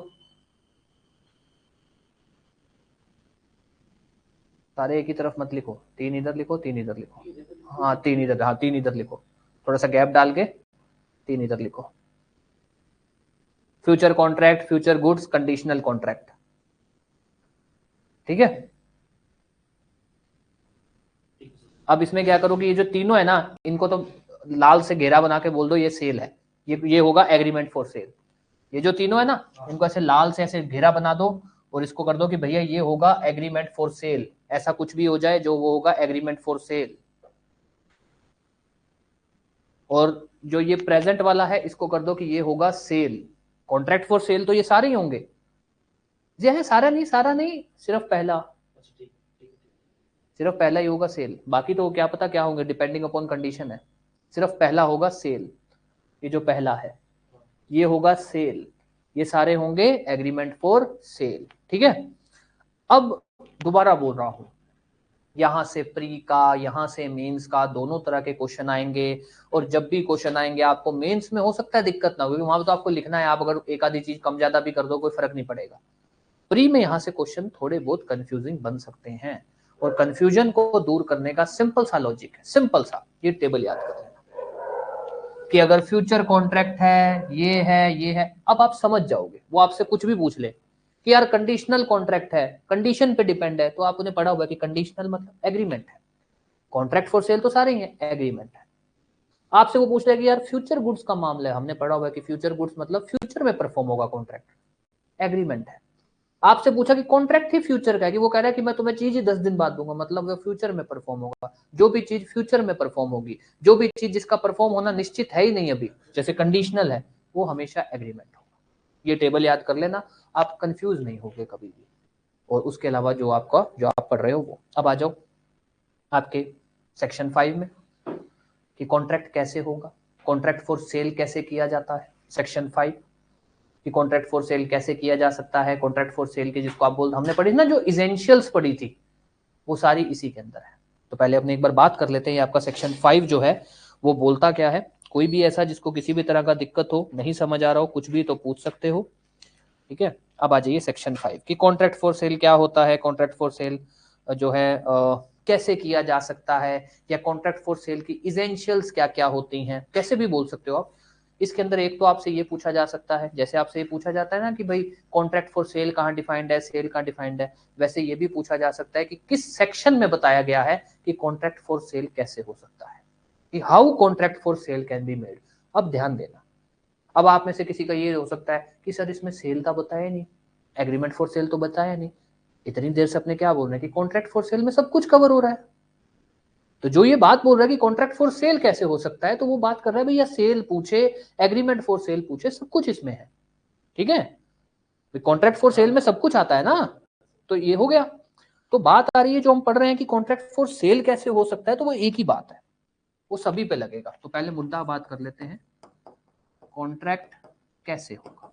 सारे एक ही तरफ मत लिखो, 3 इधर लिखो, 3 इधर लिखो. हाँ 3 इधर, हाँ 3 इधर लिखो, थोड़ा सा गैप डाल के 3 इधर लिखो. Future contract, future goods, conditional contract. ठीक है, अब इसमें क्या करोगे, ये जो तीनों है ना, इनको तो लाल से घेरा बना के बोल दो ये सेल है, ये होगा एग्रीमेंट फॉर सेल. ये जो तीनों है ना, इनको ऐसे लाल से ऐसे घेरा बना दो और इसको कर दो कि भैया ये होगा एग्रीमेंट फॉर सेल. ऐसा कुछ भी हो जाए जो वो होगा एग्रीमेंट फॉर सेल. और जो ये प्रेजेंट वाला है इसको कर दो कि ये होगा सेल. कॉन्ट्रैक्ट फॉर सेल तो ये सारे ही होंगे, ये है सारा नहीं, सिर्फ पहला, सिर्फ पहला ही होगा सेल. बाकी तो क्या पता क्या होंगे, डिपेंडिंग अपॉन कंडीशन है. सिर्फ पहला होगा सेल, ये जो पहला है ये होगा सेल, ये सारे होंगे एग्रीमेंट फॉर सेल. ठीक है, अब दोबारा बोल रहा हूं, यहां से प्री का, यहां से मेंस का, दोनों तरह के क्वेश्चन आएंगे. और जब भी क्वेश्चन आएंगे आपको मेंस में हो सकता है दिक्कत ना हो, क्योंकि वहां तो आपको लिखना है, आप अगर एक आधी चीज कम ज्यादा भी कर दो कोई फर्क नहीं पड़ेगा. प्री में यहां से क्वेश्चन थोड़े बहुत कंफ्यूजिंग बन सकते हैं, और कंफ्यूजन को दूर करने का सिंपल सा लॉजिक है, सिंपल सा, ये टेबल याद कर लेना कि अगर फ्यूचर कॉन्ट्रैक्ट है, ये है, अब आप समझ जाओगे. वो आपसे कुछ भी पूछ ले कि यार कंडीशनल कॉन्ट्रैक्ट है, कंडीशन पे डिपेंड है, तो आपने पढ़ा हुआ है कि कंडीशनल मतलब एग्रीमेंट है. कॉन्ट्रैक्ट फॉर सेल तो सारे ही है, एग्रीमेंट है. आपसे वो पूछ रहा है कि यार फ्यूचर गुड्स का मामला है, हमने पढ़ा हुआ है कि फ्यूचर गुड्स मतलब फ्यूचर में परफॉर्म होगा कॉन्ट्रैक्ट, एग्रीमेंट है. आपसे पूछा कि कॉन्ट्रैक्ट ही फ्यूचर का है, कि वो कह रहा है कि मैं तुम्हें चीज ही 10 दिन बाद दूंगा, मतलब वो फ्यूचर में परफॉर्म होगा. जो भी चीज फ्यूचर में परफॉर्म होगी, जो भी चीज जिसका परफॉर्म होना निश्चित है ही नहीं अभी, जैसे कंडीशनल है, वो हमेशा एग्रीमेंट होगा. ये टेबल याद कर लेना, आप कंफ्यूज नहीं होगे कभी भी. और उसके अलावा जो आप पढ़ रहे हो वो. अब आ जाओ आपके सेक्शन 5 में कि कॉन्ट्रैक्ट कैसे होगा, कॉन्ट्रैक्ट फॉर सेल कैसे किया जाता है. सेक्शन 5 कि कॉन्ट्रैक्ट फॉर सेल कैसे किया जा सकता है. कॉन्ट्रैक्ट फॉर सेल की जिसको आप बोल, हमने पढ़ी ना, जो इसेंशियल्स पढ़ी थी, वो सारी इसी के अंदर है. तो पहले अपने एक बार बात कर लेते हैं, ये आपका सेक्शन 5 जो है वो बोलता क्या है. कोई भी ऐसा जिसको किसी भी तरह का दिक्कत हो, नहीं समझ आ रहा हो कुछ भी, तो पूछ सकते हो. ठीक है, अब आ जाइए सेक्शन 5 कि कॉन्ट्रैक्ट फॉर सेल क्या होता है, कॉन्ट्रैक्ट फॉर सेल जो है कैसे किया जा सकता है, या कॉन्ट्रैक्ट फॉर सेल की इसेंशियल्स क्या क्या होती हैं, कैसे भी बोल सकते हो आप. इसके अंदर एक तो आपसे ये पूछा जा सकता है, जैसे आपसे ये पूछा जाता है ना कि भाई कॉन्ट्रैक्ट फॉर सेल कहाँ डिफाइंड है, सेल कहाँ डिफाइंड है, वैसे ये भी पूछा जा सकता है कि किस सेक्शन में बताया गया है कि कॉन्ट्रैक्ट फॉर सेल कैसे हो सकता है, कि how contract for cell can be made. अब ध्यान देना, अब आप में से किसी का ये हो सकता है कि सर इसमें सेल का बताया नहीं, एग्रीमेंट फॉर सेल तो बताया नहीं, इतनी देर से अपने क्या बोल रहे हैं कि कॉन्ट्रैक्ट फॉर सेल में सब कुछ कवर हो रहा है. तो जो ये बात बोल रहा है कि कॉन्ट्रैक्ट फॉर सेल कैसे हो सकता है, तो वो बात कर रहा है भैया सेल पूछे, एग्रीमेंट फॉर सेल पूछे, सब कुछ इसमें है, ठीक है, कॉन्ट्रैक्ट फॉर सेल में सब कुछ आता है ना, तो ये हो गया। तो बात आ रही है जो हम पढ़ रहे हैं कि कॉन्ट्रैक्ट फॉर सेल कैसे हो सकता है, तो वो एक ही बात है, वो सभी पे लगेगा। तो पहले मुद्दा बात कर लेते हैं, कॉन्ट्रैक्ट कैसे होगा।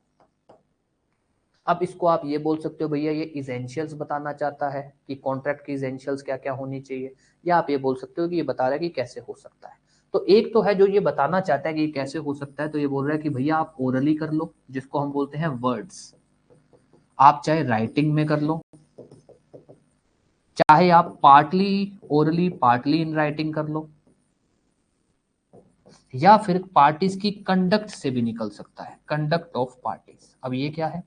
अब इसको आप ये बोल सकते हो भैया ये इसेंशियल्स बताना चाहता है कि कॉन्ट्रैक्ट की इसेंशियल्स क्या क्या होनी चाहिए, या आप ये बोल सकते हो कि ये बता रहा है कि कैसे हो सकता है। तो एक तो है जो ये बताना चाहता है कि कैसे हो सकता है, तो ये बोल रहा है कि भैया आप ओरली कर लो, जिसको हम बोलते हैं वर्ड्स, आप चाहे राइटिंग में कर लो, चाहे आप partly orally partly in writing कर लो, या फिर पार्टीज की कंडक्ट से भी निकल सकता है, कंडक्ट ऑफ पार्टीज। अब ये क्या है,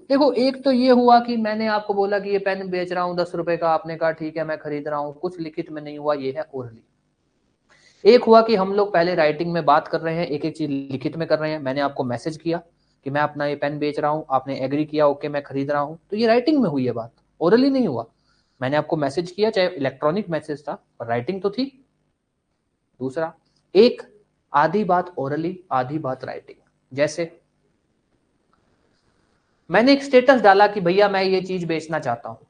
देखो एक तो ये हुआ कि मैंने आपको बोला कि ये पेन बेच रहा हूं 10 रुपए का, आपने कहा ठीक है मैं खरीद रहा हूं, कुछ लिखित में नहीं हुआ, ये है ओरली। एक हुआ कि हम लोग पहले राइटिंग में बात कर रहे हैं, एक एक चीज लिखित में कर रहे हैं, मैंने आपको मैसेज किया कि मैं अपना ये पेन बेच रहा हूं, आपने एग्री किया ओके मैं खरीद रहा हूं, तो ये राइटिंग में हुई है बात, ओरली नहीं हुआ। मैंने आपको मैसेज किया, चाहे इलेक्ट्रॉनिक मैसेज था पर राइटिंग तो थी। दूसरा, एक आधी बात ओरली आधी बात राइटिंग, जैसे मैंने एक स्टेटस डाला कि भैया मैं ये चीज बेचना चाहता हूं,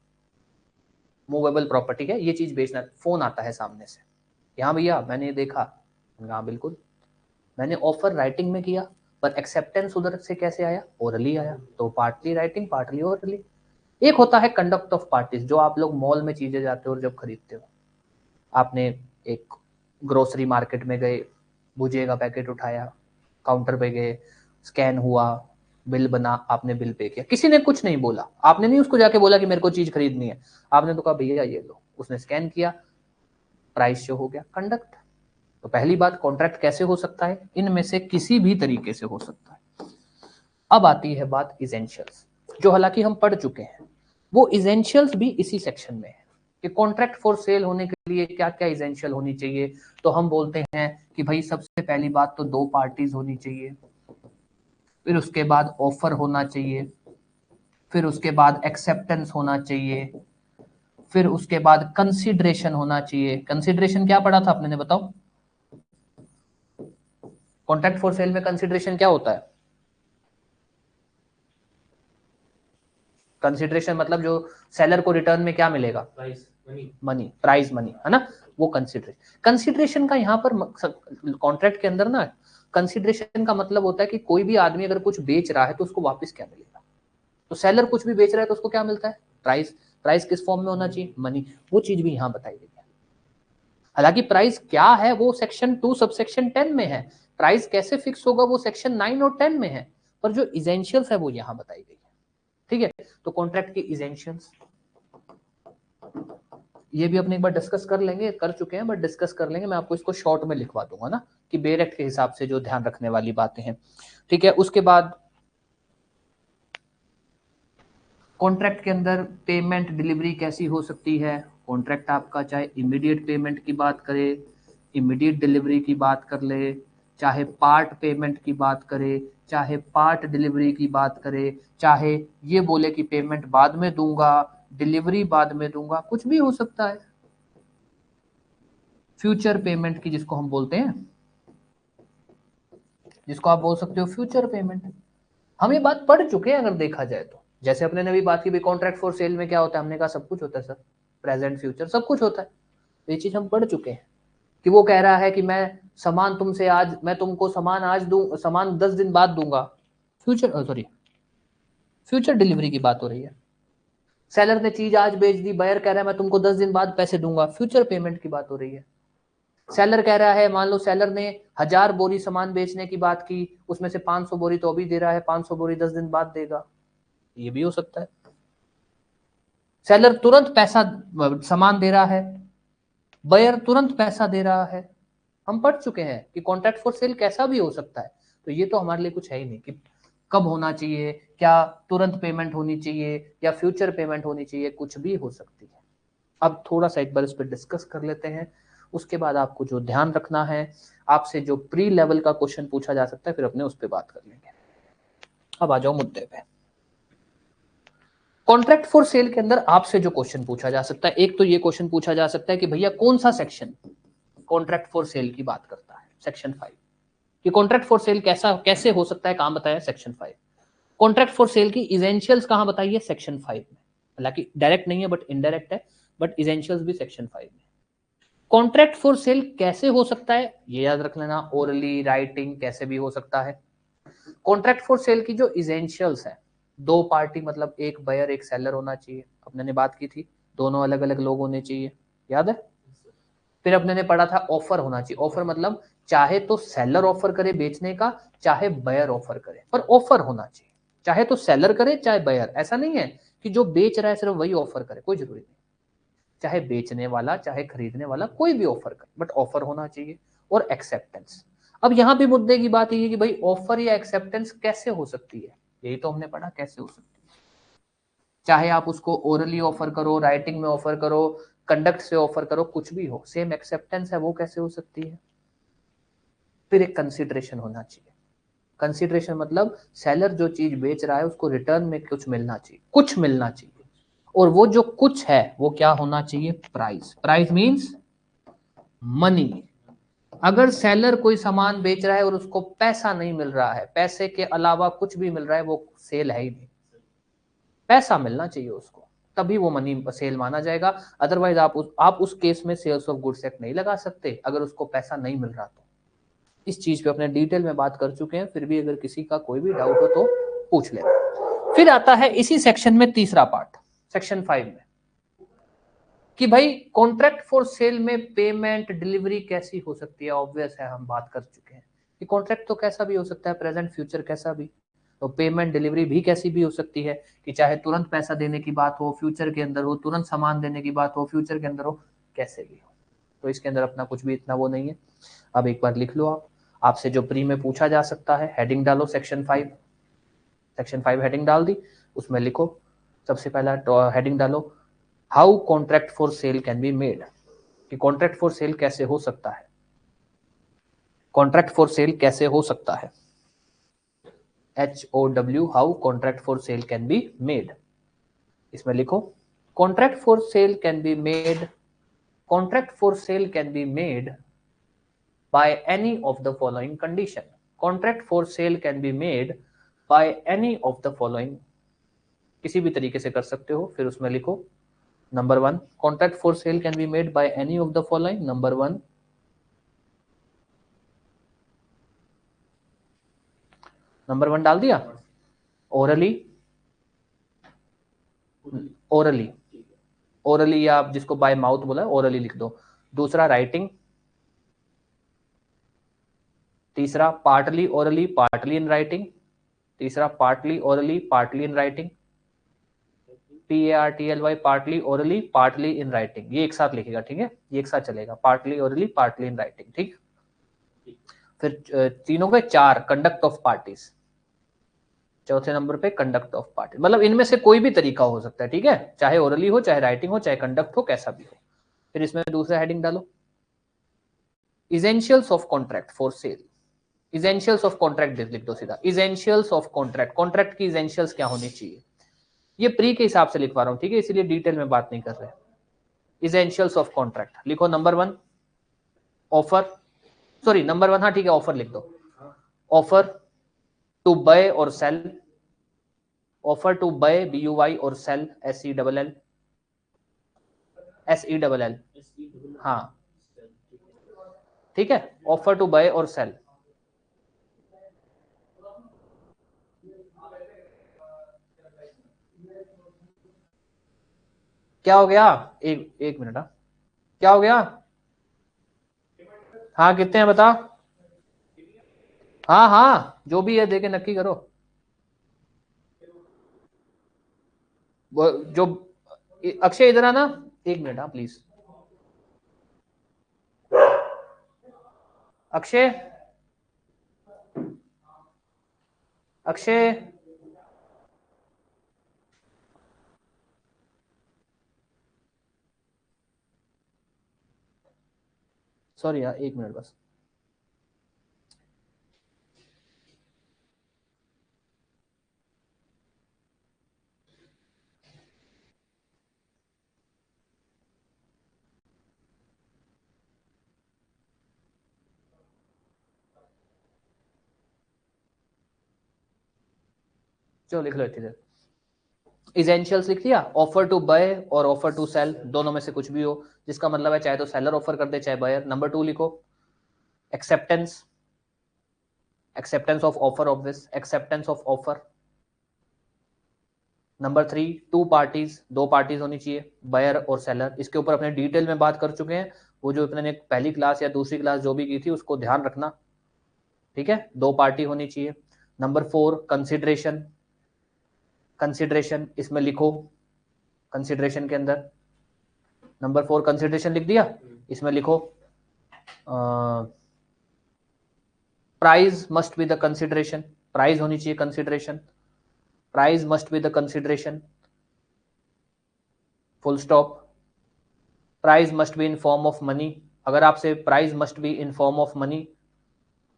मूवेबल प्रॉपर्टी है, ये चीज बेचना, फोन आता है सामने से, हाँ भैया मैंने ये देखा, हाँ बिल्कुल, मैंने ऑफर राइटिंग में किया, पर एक्सेप्टेंस उधर से कैसे आया, ओरली आया, तो पार्टली राइटिंग पार्टली ओरली। एक होता है कंडक्ट ऑफ पार्टीज, जो आप लोग मॉल में चीजें जाते हो और जब खरीदते हो, आपने एक ग्रोसरी मार्केट में गए, भुजिए का पैकेट उठाया, काउंटर पे गए, स्कैन हुआ, बिल बना, आपने बिल पे किया, किसी ने कुछ नहीं बोला, आपने नहीं उसको जाके बोला कि मेरे को चीज खरीदनी है, आपने तो कहा भैया ये लो, उसने स्कैन किया, प्राइस शो हो गया, कंडक्ट। तो पहली बात कॉन्ट्रैक्ट कैसे हो सकता है, इनमें से किसी भी तरीके से हो सकता है। अब आती है बात इसेंशियल्स, जो हालांकि हम पढ़ चुके हैं, वो इसेंशियल्स भी इसी सेक्शन में है कि कॉन्ट्रैक्ट फॉर सेल होने के लिए क्या क्या इसेंशियल होनी चाहिए। तो हम बोलते हैं कि भाई सबसे पहली बात तो दो पार्टीज होनी चाहिए, फिर उसके बाद ऑफर होना चाहिए, फिर उसके बाद एक्सेप्टेंस होना चाहिए, फिर उसके बाद कंसिडरेशन होना चाहिए। कंसिडरेशन क्या पढ़ा था आपने, बताओ, कॉन्ट्रैक्ट फॉर सेल में कंसिडरेशन क्या होता है, कंसिडरेशन मतलब जो सेलर को रिटर्न में क्या मिलेगा, मनी, प्राइस मनी, है ना, वो कंसिडरेशन। कंसिडरेशन का यहाँ पर कॉन्ट्रैक्ट के अंदर ना, कंसिडरेशन का मतलब होता है कि कोई भी आदमी अगर कुछ बेच रहा है तो उसको वापस क्या मिलेगा, तो सेलर कुछ भी बेच रहा है तो उसको क्या मिलता है, प्राइस। प्राइस किस फॉर्म में होना चाहिए, मनी, वो चीज भी यहाँ बताई गई है। हालांकि प्राइस क्या है वो सेक्शन 2 सबसेक्शन 10 में है, प्राइस कैसे फिक्स होगा वो सेक्शन 9 और 10 में है, पर जो इसेंशियल्स है वो यहाँ बताई गई है, ठीक है। तो कॉन्ट्रैक्ट की इसेंशियल्स ये भी अपने एक बार डिस्कस कर लेंगे, कर चुके हैं बट डिस्कस कर लेंगे, मैं आपको इसको शॉर्ट में लिखवा दूंगा ना, कि बेयर एक्ट के हिसाब से जो ध्यान रखने वाली बातें हैं, ठीक है। उसके बाद कॉन्ट्रैक्ट के अंदर पेमेंट डिलीवरी कैसी हो सकती है, कॉन्ट्रैक्ट आपका चाहे इमीडिएट पेमेंट की बात करे, इमीडिएट डिलीवरी की बात कर ले, चाहे पार्ट पेमेंट की बात करे, चाहे पार्ट डिलीवरी की बात करे, चाहे ये बोले कि पेमेंट बाद में दूंगा, डिलीवरी बाद में दूंगा, कुछ भी हो सकता है। फ्यूचर पेमेंट की जिसको हम बोलते हैं, जिसको आप बोल सकते हो फ्यूचर पेमेंट, हम ये बात पढ़ चुके हैं अगर देखा जाए तो। जैसे अपने ने भी बात की भी कॉन्ट्रैक्ट फॉर सेल में क्या होता है, हमने कहा सब कुछ होता है सर, प्रेजेंट फ्यूचर सब कुछ होता है, तो ये चीज हम पढ़ चुके हैं कि वो कह रहा है कि मैं सामान तुमसे आज, मैं तुमको सामान आज दूं, सामान 10 दिन बाद दूंगा, फ्यूचर सॉरी फ्यूचर डिलीवरी की बात हो रही है। सेलर ने चीज आज बेच दी, बायर कह रहा है मैं तुमको 10 दिन बाद पैसे दूंगा, फ्यूचर पेमेंट की बात हो रही है। सेलर कह रहा है, मान लो सेलर ने 1000 बोरी सामान बेचने की बात की, उसमें से 500 बोरी तो अभी दे रहा है, 500 बोरी 10 दिन बाद देगा, ये भी हो सकता है। सेलर तुरंत पैसा सामान दे रहा है, बायर तुरंत पैसा दे रहा है, हम पढ़ चुके हैं कि कॉन्ट्रैक्ट फॉर सेल कैसा भी हो सकता है। तो ये तो हमारे लिए कुछ है ही नहीं कि कब होना चाहिए, क्या तुरंत पेमेंट होनी चाहिए या फ्यूचर पेमेंट होनी चाहिए, कुछ भी हो सकती है। अब थोड़ा सा एक बार इस पर डिस्कस कर लेते हैं, उसके बाद आपको जो ध्यान रखना है, आपसे जो प्री लेवल का क्वेश्चन पूछा जा सकता है फिर अपने उस पर बात कर लेंगे। अब आ जाओ मुद्दे पे। कॉन्ट्रैक्ट फॉर सेल के अंदर आपसे जो क्वेश्चन पूछा जा सकता है, एक तो ये क्वेश्चन पूछा जा सकता है कि भैया कौन सा सेक्शन, कॉन्ट्रैक्ट फॉर सेल की बात करता है सेक्शन 5 कि कॉन्ट्रैक्ट फॉर सेल कैसे हो सकता है, कहां बताया सेक्शन 5। कॉन्ट्रैक्ट फॉर सेल की इजेंशियल्स कहां बताइए सेक्शन 5 में, हालांकि डायरेक्ट नहीं है बट इनडायरेक्ट है, बट इजेंशियल्स भी सेक्शन 5 में। कॉन्ट्रैक्ट फॉर सेल कैसे हो सकता है ये याद रख लेना, ओरली राइटिंग कैसे भी हो सकता है। कॉन्ट्रैक्ट फॉर सेल की जो इजेंशियल्स है, दो पार्टी मतलब एक बायर एक सेलर होना चाहिए, अपने ने बात की थी, दोनों अलग अलग लोग होने चाहिए, याद है। फिर अपने ने पढ़ा था ऑफर होना चाहिए, ऑफर मतलब चाहे तो सेलर ऑफर करे बेचने का, चाहे बायर ऑफर करे, पर ऑफर होना चाहिए। चाहे तो सेलर करे चाहे बायर, ऐसा नहीं है कि जो बेच रहा है सिर्फ वही ऑफर करे, कोई जरूरी नहीं। चाहे बेचने वाला चाहे खरीदने वाला कोई भी ऑफर करे, बट ऑफर होना चाहिए। और एक्सेप्टेंस, अब यहां भी मुद्दे की बात ये है कि भाई ऑफर या एक्सेप्टेंस कैसे हो सकती है, यही तो हमने पढ़ा कैसे हो सकती है। चाहे आप उसको ओरली ऑफर करो, राइटिंग में ऑफर करो, कंडक्ट से ऑफर करो, कुछ भी हो, सेम एक्सेप्टेंस है, वो कैसे हो सकती है। फिर एक कंसिडरेशन होना चाहिए। कंसिडरेशन मतलब सेलर जो चीज बेच रहा है उसको रिटर्न में कुछ मिलना चाहिए, कुछ मिलना चाहिए, और वो जो कुछ है वो क्या होना चाहिए, प्राइस। Price means money. अगर सेलर कोई सामान बेच रहा है और उसको पैसा नहीं मिल रहा है, पैसे के अलावा कुछ भी मिल रहा है, वो सेल है ही नहीं। पैसा मिलना चाहिए उसको, तभी वो मनी सेल माना जाएगा। अदरवाइज आप उस केस में सेल्स ऑफ गुड्स एक्ट नहीं लगा सकते अगर उसको पैसा नहीं मिल रहा तो। इस चीज पे अपने डिटेल में बात कर चुके हैं, फिर भी अगर किसी का कोई भी डाउट हो तो पूछ लेना। फिर आता है इसी सेक्शन में तीसरा पार्ट, सेक्शन 5 में, कि भाई कॉन्ट्रैक्ट फॉर सेल में पेमेंट डिलीवरी कैसी हो सकती है। ऑब्वियस है, हम बात कर चुके हैं कि कॉन्ट्रैक्ट तो कैसा भी हो सकता है, प्रेजेंट फ्यूचर कैसा भी, तो पेमेंट डिलीवरी भी कैसी भी हो सकती है, कि चाहे तुरंत पैसा देने की बात हो फ्यूचर के अंदर हो, तुरंत सामान देने की बात हो फ्यूचर के अंदर हो, कैसे भी हो। तो इसके अंदर अपना कुछ भी इतना वो नहीं है। अब एक बार लिख लो आप, आपसे जो प्री में पूछा जा सकता है, हेडिंग डालो सेक्शन 5, सेक्शन 5 हेडिंग डाल दी, उसमें लिखो सबसे पहला हेडिंग डालो, how contract for cell can be made, कि कॉन्ट्रैक्ट फॉर सेल कैसे हो सकता है, कॉन्ट्रैक्ट फॉर सेल कैसे हो सकता है, HOW, how contract for cell can be made. इसमें लिखो contract for cell can be made, contract for cell can be made by any of the following condition. Contract for sale can be made by any of the following, किसी भी तरीके से कर सकते हो। फिर उसमें लिखो number 1, contract for cell can be made by any of the following. Number 1, number 1 डाल दिया, ओरली, ओरली, ओरली या आप जिसको बाय माउथ बोला है ओरली लिख दो। दूसरा राइटिंग, तीसरा partly orally partly in writing, तीसरा partly orally partly in writing, PARTLY partly orally partly in writing, ये एक साथ लिखेगा, ठीक है, ये एक साथ चलेगा, partly orally partly in writing, ठीक। फिर तीनों पे 4, कंडक्ट ऑफ पार्टीज, चौथे नंबर पे कंडक्ट ऑफ पार्टी, मतलब इनमें से कोई भी तरीका हो सकता है, ठीक है, चाहे ओरली हो चाहे राइटिंग हो चाहे कंडक्ट हो, कैसा भी हो। फिर इसमें दूसरा हेडिंग डालो, essentials of contract for sale, essentials of contract लिख दो सीधा, इजेंशियल्स ऑफ कॉन्ट्रैक्ट, कॉन्ट्रैक्ट की इजेंशियल्स क्या होनी चाहिए, ये प्री के हिसाब से लिखवा रहा हूं, ठीक है, इसीलिए डिटेल में बात नहीं कर रहे। इजेंशियल्स ऑफ कॉन्ट्रैक्ट लिखो, नंबर 1 ऑफर, सॉरी नंबर 1, हाँ ठीक है, ऑफर लिख दो, ऑफर टू बाय और sell, offer to buy BUY और सेल SELL, SELL, हाँ ठीक है, ऑफर टू बाय और सेल। क्या हो गया, एक मिनट, क्या हो गया, हाँ कितने हैं बता, हाँ हाँ जो भी है देखे नक्की करो, वो जो अक्षय इधर आना, एक मिनट, हाँ प्लीज, अक्षय, अक्षय, सॉरी यार एक मिनट बस, चलो लिख लो इतनी। इसेंशियल्स लिख दिया, ऑफर टू बाय और ऑफर टू सेल, दोनों में से कुछ भी हो, जिसका मतलब है चाहे तो सेलर ऑफर कर दे चाहे बायर। नंबर 2 लिखो acceptance, acceptance of offer, obvious acceptance of offer. Number 3 two parties, दो पार्टीज होनी चाहिए, बायर और सेलर। इसके ऊपर अपने डिटेल में बात कर चुके हैं, वो जो अपने पहली क्लास या दूसरी क्लास जो भी की थी उसको ध्यान रखना, ठीक है, दो पार्टी होनी चाहिए। नंबर 4 कंसिडरेशन, कंसिडरेशन इसमें लिखो, कंसिडरेशन के अंदर नंबर 4 कंसिडरेशन लिख दिया, इसमें लिखो price must be the consideration, price होनी चाहिए consideration, price must be the consideration, full stop. Price must be in form of money, अगर आपसे price must be in form of money,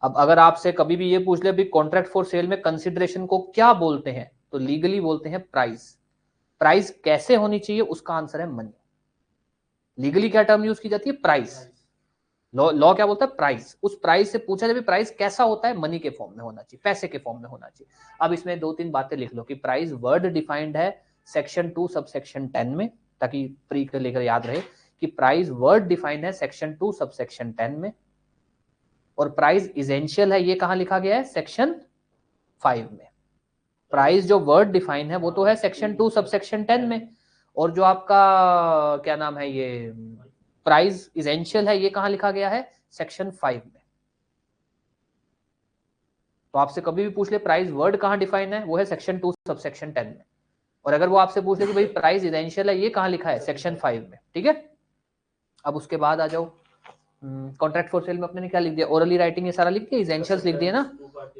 अब अगर आपसे कभी भी ये पूछ ले भी कॉन्ट्रैक्ट फॉर सेल में कंसिडरेशन को क्या बोलते हैं, तो लीगली बोलते हैं प्राइस। प्राइस कैसे होनी चाहिए, उसका आंसर है मनी। लीगली क्या टर्म यूज की जाती है, प्राइस। लॉ क्या बोलता है, प्राइस। उस प्राइस से पूछा जाए प्राइस कैसा होता है, मनी के फॉर्म में होना चाहिए, पैसे के फॉर्म में होना चाहिए। अब इसमें 2-3 बातें लिख लो कि प्राइस वर्ड डिफाइंड है सेक्शन 2 सब सेक्शन 10 में, ताकि प्री के लेकर याद रहे कि प्राइस वर्ड डिफाइंड है सेक्शन 2 सब सेक्शन 10 में, और प्राइस इसेंशियल है ये कहां लिखा गया है, सेक्शन 5 में। प्राइस जो वर्ड डिफाइन है वो तो है सेक्शन 2 सब सेक्शन 10 में, और जो आपका क्या नाम है ये प्राइस इसेंशियल है ये कहां लिखा गया है, सेक्शन 5 में। तो आपसे कभी भी पूछ ले प्राइस वर्ड कहां डिफाइन है, वो है सेक्शन 2 सब सेक्शन 10 में। और अगर वो आपसे पूछ ले कि भाई प्राइस इसेंशियल है ये कहां लिखा है, सेक्शन 5 में, ठीक है। अब उसके बाद आ जाओ कॉन्ट्रैक्ट फॉर सेल में अपने ने क्या लिख दिया, ओरली राइटिंग ये सारा लिख दिया, इसेंशियल्स लिख दिया ना,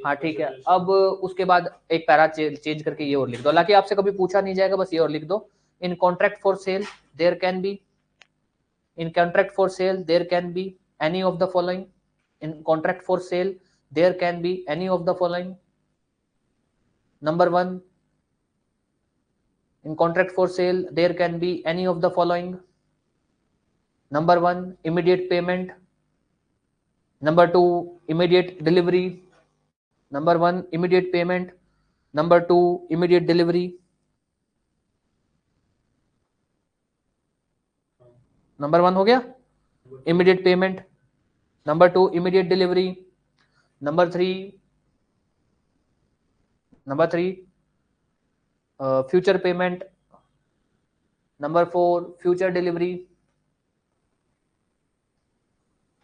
हाँ ठीक है। अब उसके बाद एक पैरा चेंज करके ये और लिख दो, हालांकि आपसे कभी पूछा नहीं जाएगा, बस ये और लिख दो। In contract for sale there can be, in contract for sale there can be any of the following, in contract for sale there can be any of the following. Number 1 in contract for sale there can be any of the following. Number 1 immediate payment, number 2 immediate delivery, number 1 immediate payment, number 2 immediate delivery, number 1 हो गया immediate payment, number 2 immediate delivery, number 3 future payment, number 4 future delivery,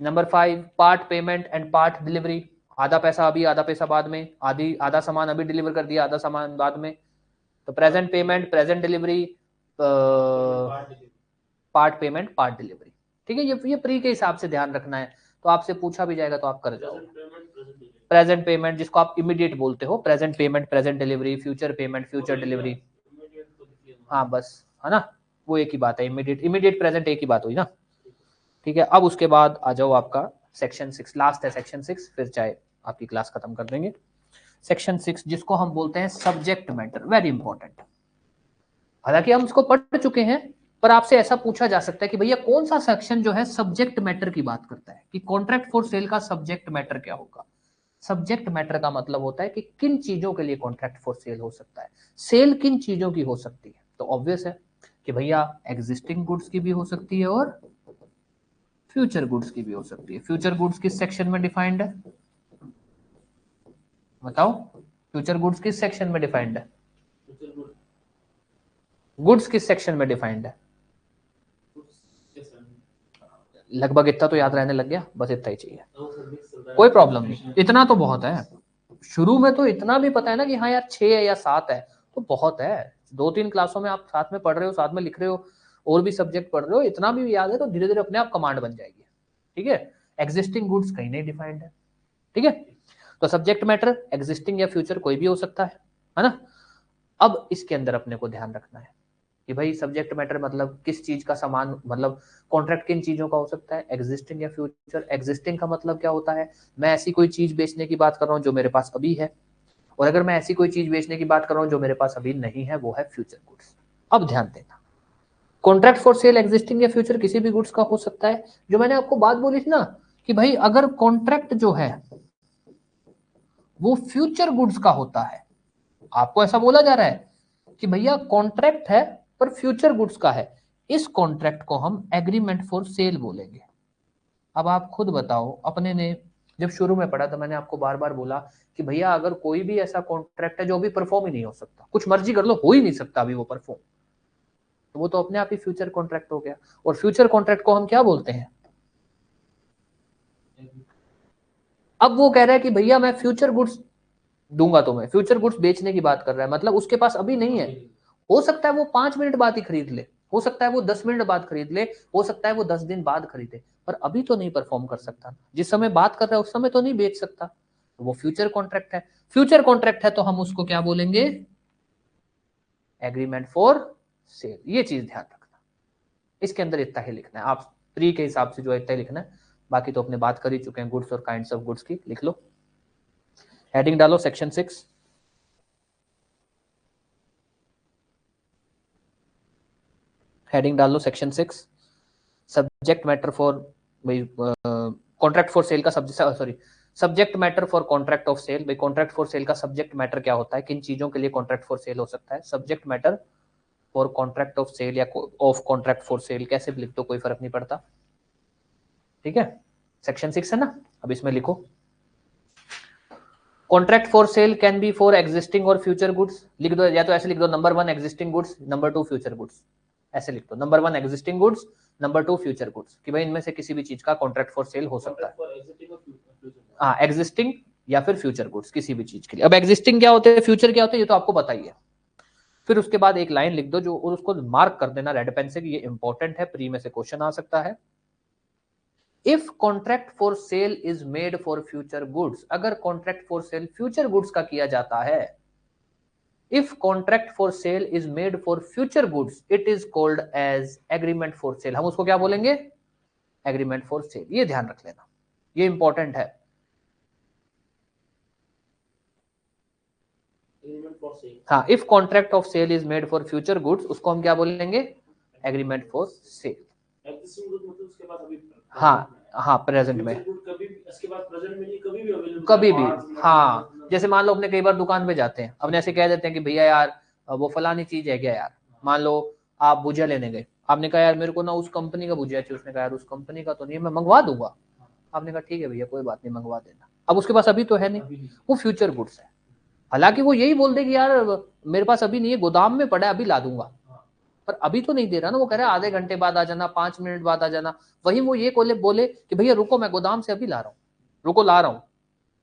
number 5 part payment and part delivery, आधा पैसा अभी आधा पैसा बाद में, आधा सामान अभी डिलीवर कर दिया आधा सामान बाद में। तो present payment present delivery, part payment part delivery, ठीक है। ये प्री के हिसाब से ध्यान रखना है, तो आपसे पूछा भी जाएगा तो आप कर जाओ। प्रेजेंट पेमेंट जिसको आप इमीडिएट बोलते हो, present payment present delivery, future payment future delivery, हाँ बस है ना, वो एक ही बात है, इमीडिएट इमीडिएट प्रेजेंट एक ही बात हुई ना, ठीक है। अब उसके बाद आ जाओ आपका सेक्शन 6, लास्ट है सेक्शन 6, फिर चाहे आपकी क्लास खत्म कर देंगे। सेक्शन 6 जिसको हम बोलते हैं सब्जेक्ट मैटर, वेरी इंपॉर्टेंट। हालांकि हम इसको पढ़ चुके हैं, पर आपसे ऐसा पूछा जा सकता है कि भैया कौन सा सेक्शन जो है सब्जेक्ट मैटर की बात करता है, कि कॉन्ट्रैक्ट फॉर सेल का सब्जेक्ट मैटर क्या होगा। सब्जेक्ट मैटर का मतलब होता है कि किन चीजों के लिए कॉन्ट्रैक्ट फॉर सेल हो सकता है, सेल किन चीजों की हो सकती है। तो ऑब्वियस है कि भैया एग्जिस्टिंग गुड्स की भी हो सकती है और फ्यूचर गुड्स की भी हो सकती है। फ्यूचर गुड्स किस सेक्शन में डिफाइंड है, बताओ, फ्यूचर गुड्स किस सेक्शन में डिफाइंड है, गुड्स किस सेक्शन में डिफाइंड है। लगभग इतना तो याद रहने लग गया, बस इतना ही चाहिए, कोई प्रॉब्लम नहीं, इतना तो बहुत है। शुरू में तो इतना भी पता है ना कि हाँ यार 6 है या 7 है तो बहुत है। 2-3 क्लासों में आप साथ में पढ़ रहे हो, साथ में लिख रहे हो, और भी सब्जेक्ट पढ़ रहे हो, इतना भी याद है तो धीरे धीरे अपने आप कमांड बन जाएगी, ठीक है। एग्जिस्टिंग गुड्स कहीं नहीं डिफाइंड है, ठीक है। तो सब्जेक्ट मैटर एग्जिस्टिंग या फ्यूचर कोई भी हो सकता है ना। अब इसके अंदर अपने को ध्यान रखना है कि भाई सब्जेक्ट मैटर मतलब किस चीज का सामान, मतलब कॉन्ट्रैक्ट किन चीजों का हो सकता है, एग्जिस्टिंग या फ्यूचर। एग्जिस्टिंग का मतलब क्या होता है, मैं ऐसी कोई चीज बेचने की बात कर रहा हूँ जो मेरे पास अभी है, और अगर मैं ऐसी कोई चीज बेचने की बात कर रहा हूँ जो मेरे पास अभी नहीं है, वो है फ्यूचर गुड्स। अब ध्यान देना, कॉन्ट्रैक्ट फॉर सेल एग्जिस्टिंग या फ्यूचर किसी भी गुड्स का हो सकता है। जो मैंने आपको बात बोली थी ना कि भाई अगर कॉन्ट्रैक्ट जो है वो फ्यूचर गुड्स का होता है, आपको ऐसा बोला जा रहा है कि भैया कॉन्ट्रैक्ट है पर फ्यूचर गुड्स का है, इस कॉन्ट्रैक्ट को हम एग्रीमेंट फॉर सेल बोलेंगे। अब आप खुद बताओ, अपने ने जब शुरू में पढ़ा तो मैंने आपको बार बार बोला कि भैया अगर कोई भी ऐसा कॉन्ट्रैक्ट है जो अभी परफॉर्म ही नहीं हो सकता, कुछ मर्जी कर लो हो ही नहीं सकता अभी वो परफॉर्म, तो वो तो अपने आप ही फ्यूचर कॉन्ट्रैक्ट हो गया। और फ्यूचर कॉन्ट्रैक्ट को हम क्या बोलते हैं? अब वो कह रहा है कि भैया मैं फ्यूचर गुड्स दूंगा तुम्हें, फ्यूचर गुड्स बेचने की बात कर रहा है, मतलब उसके पास अभी नहीं है। हो सकता है वो 5 मिनट बाद ही खरीद ले, हो सकता है वो 10 मिनट बाद खरीद ले, हो सकता है वो 10 दिन बाद खरीदे, पर अभी तो नहीं परफॉर्म कर सकता। जिस समय बात कर रहा है उस समय तो नहीं बेच सकता, तो वो फ्यूचर कॉन्ट्रैक्ट है। फ्यूचर कॉन्ट्रैक्ट है तो हम उसको क्या बोलेंगे? Agreement for sale. ये चीज ध्यान रखना, इसके अंदर इतना ही लिखना है, आप प्री के हिसाब से जो है इतना ही लिखना है, बाकी तो अपने बात कर ही चुके हैं गुड्स और काइंड्स ऑफ गुड्स की। लिख लो, हेडिंग डालो सेक्शन 6, हेडिंग डाल लो section 6, subject matter for contract for sale का subject matter for contract of sale. भाई कॉन्ट्रैक्ट फॉर सेल का सब्जेक्ट मैटर क्या होता है, किन चीजों के लिए कॉन्ट्रैक्ट फॉर सेल हो सकता है? Subject matter for contract of sale या ऑफ कॉन्ट्रैक्ट फॉर सेल, कैसे भी लिख दो कोई फर्क नहीं पड़ता, ठीक है। सेक्शन 6 है ना, अब इसमें लिखो contract for cell can be for existing और फ्यूचर गुड्स। लिख दो, या तो ऐसे लिख दो, number 1 existing goods, number 2 future goods, ऐसे लिख दो, number 1 existing goods, number 2 future goods, कि भाई इनमें से किसी भी चीज का कॉन्ट्रैक्ट फॉर सेल हो सकता है। हाँ, एग्जिस्टिंग या फिर फ्यूचर गुड्स, किसी भी चीज के लिए। अब एग्जिस्टिंग क्या होते हैं, फ्यूचर क्या होते हैं, ये तो आपको पता ही है। फिर उसके बाद एक लाइन लिख दो जो, और उसको मार्क कर देना रेड पेन से कि ये इंपॉर्टेंट है, प्री में से क्वेश्चन आ सकता है। If contract for sale is made for future goods, अगर contract for sale future goods का किया जाता है, if contract for sale is made for future goods it is called as agreement for sale। हम उसको क्या बोलेंगे? Agreement for sale. ये ध्यान रख लेना, ये इंपॉर्टेंट है। हाँ, if contract of sale is made for future goods, उसको हम क्या बोलेंगे? Agreement for sale. हाँ हाँ, प्रेजेंट में, कभी भी, हाँ। जैसे मान लो अपने कई बार दुकान पे जाते हैं, अपने ऐसे कह देते हैं कि भैया यार वो फलानी चीज है क्या यार, मान लो आप भुजिया लेने गए, आपने कहा यार मेरे को ना उस कंपनी का भुजिया चाहिए, उसने कहा यार उस कंपनी का तो नहीं, मैं मंगवा दूंगा। आपने कहा ठीक है भैया कोई बात नहीं, मंगवा देना। अब उसके पास अभी तो है नहीं, वो फ्यूचर गुड्स है। हालांकि वो यही बोल दे कि यार मेरे पास अभी नहीं है, गोदाम में पड़ा है, अभी ला दूंगा, पर अभी तो नहीं दे रहा ना, वो कह रहा है आधे घंटे बाद आ जाना, 5 मिनट बाद आ जाना। वही वो ये बोले कि भैया रुको मैं गोदाम से अभी ला रहा हूँ, रुको ला रहा हूँ,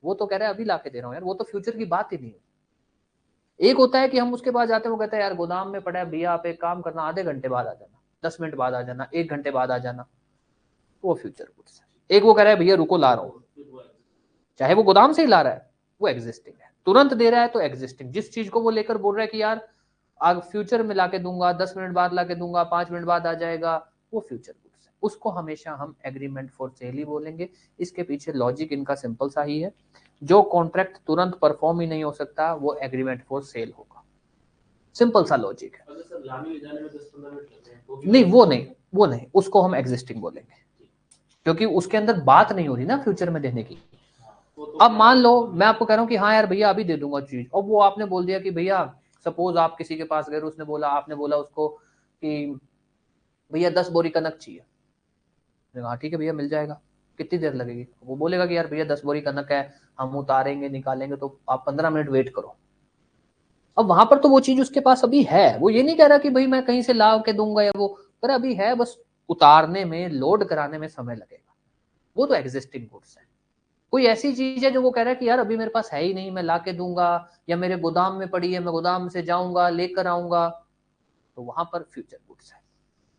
वो तो कह रहा है अभी ला के दे रहा हूँ यार, वो तो फ्यूचर की बात ही नहीं है। एक होता है कि हम उसके पास जाते हैं, वो कहता है यार गोदाम में पड़ा है भैया, आप एक काम करना आधे घंटे बाद आ जाना, 10 मिनट बाद आ जाना, 1 घंटे बाद आ जाना, वो फ्यूचर गुड्स है। एक वो कह रहा है भैया रुको ला रहा हूँ, चाहे वो गोदाम से ही ला रहा है, वो एग्जिस्टिंग है। तुरंत दे रहा है तो एग्जिस्टिंग। जिस चीज को वो लेकर बोल रहा है कि यार आग फ्यूचर में लाके दूंगा, 10 मिनट बाद लाके दूंगा, 5 मिनट बाद आ जाएगा, वो फ्यूचर गुड्स है, उसको हमेशा हम एग्रीमेंट फॉर सेल ही बोलेंगे। इसके पीछे लॉजिक इनका सिंपल सा ही है, जो कॉन्ट्रैक्ट तुरंत परफॉर्म ही नहीं हो सकता वो एग्रीमेंट फॉर सेल होगा, सिंपल सा लॉजिक है। नहीं वो नहीं, वो नहीं, उसको हम एग्जिस्टिंग बोलेंगे, क्योंकि उसके अंदर बात नहीं हो रही ना फ्यूचर में देने की। अब मान लो मैं आपको कह रहा हूँ कि हाँ यार भैया अभी दे दूंगा चीज, और वो आपने बोल दिया कि भैया, सपोज आप किसी के पास गए, उसने बोला, आपने बोला उसको कि भैया 10 बोरी कनक चाहिए। हाँ ठीक है भैया मिल जाएगा, कितनी देर लगेगी? वो बोलेगा कि यार भैया 10 बोरी कनक है, हम उतारेंगे निकालेंगे तो आप 15 मिनट वेट करो। अब वहां पर तो वो चीज उसके पास अभी है, वो ये नहीं कह रहा कि भाई मैं कहीं से ला के दूंगा या वो, पर अभी है, बस उतारने में, लोड कराने में समय लगेगा, वो तो एग्जिस्टिंग गुड्स है। कोई ऐसी चीज है जो वो कह रहा है कि यार अभी मेरे पास है ही नहीं, मैं ला के दूंगा, या मेरे गोदाम में पड़ी है, मैं गोदाम से जाऊंगा लेकर आऊंगा, तो वहां पर फ्यूचर गुड्स है,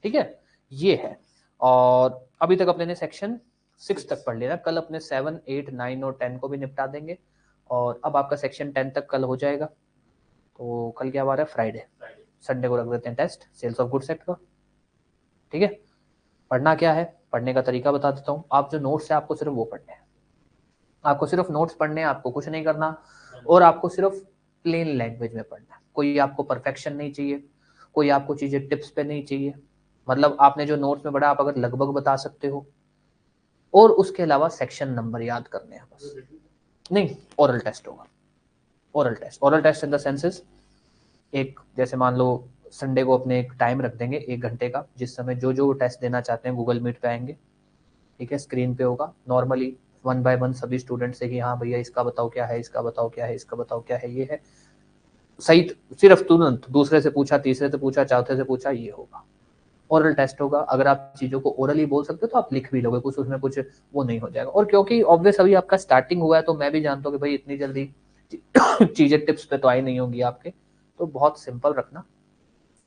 ठीक है, ये है। और अभी तक अपने ने सेक्शन 6 तक पढ़ लिया, कल अपने 7, 8, 9 और 10 को भी निपटा देंगे, और अब आपका सेक्शन 10 तक कल हो जाएगा। तो कल क्या बार है? फ्राइडे, संडे को रख देते हैं test Sales of Goods Act का, ठीक है। पढ़ना क्या है, पढ़ने का तरीका बता देता हूँ। आप जो नोट्स है आपको सिर्फ वो पढ़ने हैं, आपको सिर्फ नोट्स पढ़ने हैं, आपको कुछ नहीं करना, और आपको सिर्फ प्लेन लैंग्वेज में पढ़ना है। कोई आपको परफेक्शन नहीं चाहिए, कोई आपको चीजें टिप्स पे नहीं चाहिए, मतलब आपने जो नोट्स में पढ़ा आप अगर लगभग बता सकते हो, और उसके अलावा सेक्शन नंबर याद करने हैं बस। नहीं, ओरल टेस्ट होगा, oral test in the senses, एक जैसे मान लो संडे को अपने एक टाइम रख देंगे 1 घंटे का, जिस समय जो जो टेस्ट देना चाहते हैं गूगल मीट पे आएंगे, ठीक है, स्क्रीन पे होगा नॉर्मली 1 बाय 1 सभी स्टूडेंट से कि हाँ भैया इसका बताओ क्या है, इसका बताओ क्या है, इसका बताओ क्या है, ये है सही, सिर्फ तुरंत दूसरे से पूछा, तीसरे से पूछा, चौथे से पूछा, ये होगा ओरल टेस्ट होगा। अगर आप चीजों को ओरली बोल सकते हो तो आप लिख भी लोगे, कुछ उसमें कुछ वो नहीं हो जाएगा। और क्योंकि ऑब्वियस अभी आपका स्टार्टिंग हुआ है तो मैं भी जानता हूँ कि भाई इतनी जल्दी चीजें टिप्स पे तो आई नहीं होंगी आपके, तो बहुत सिंपल रखना,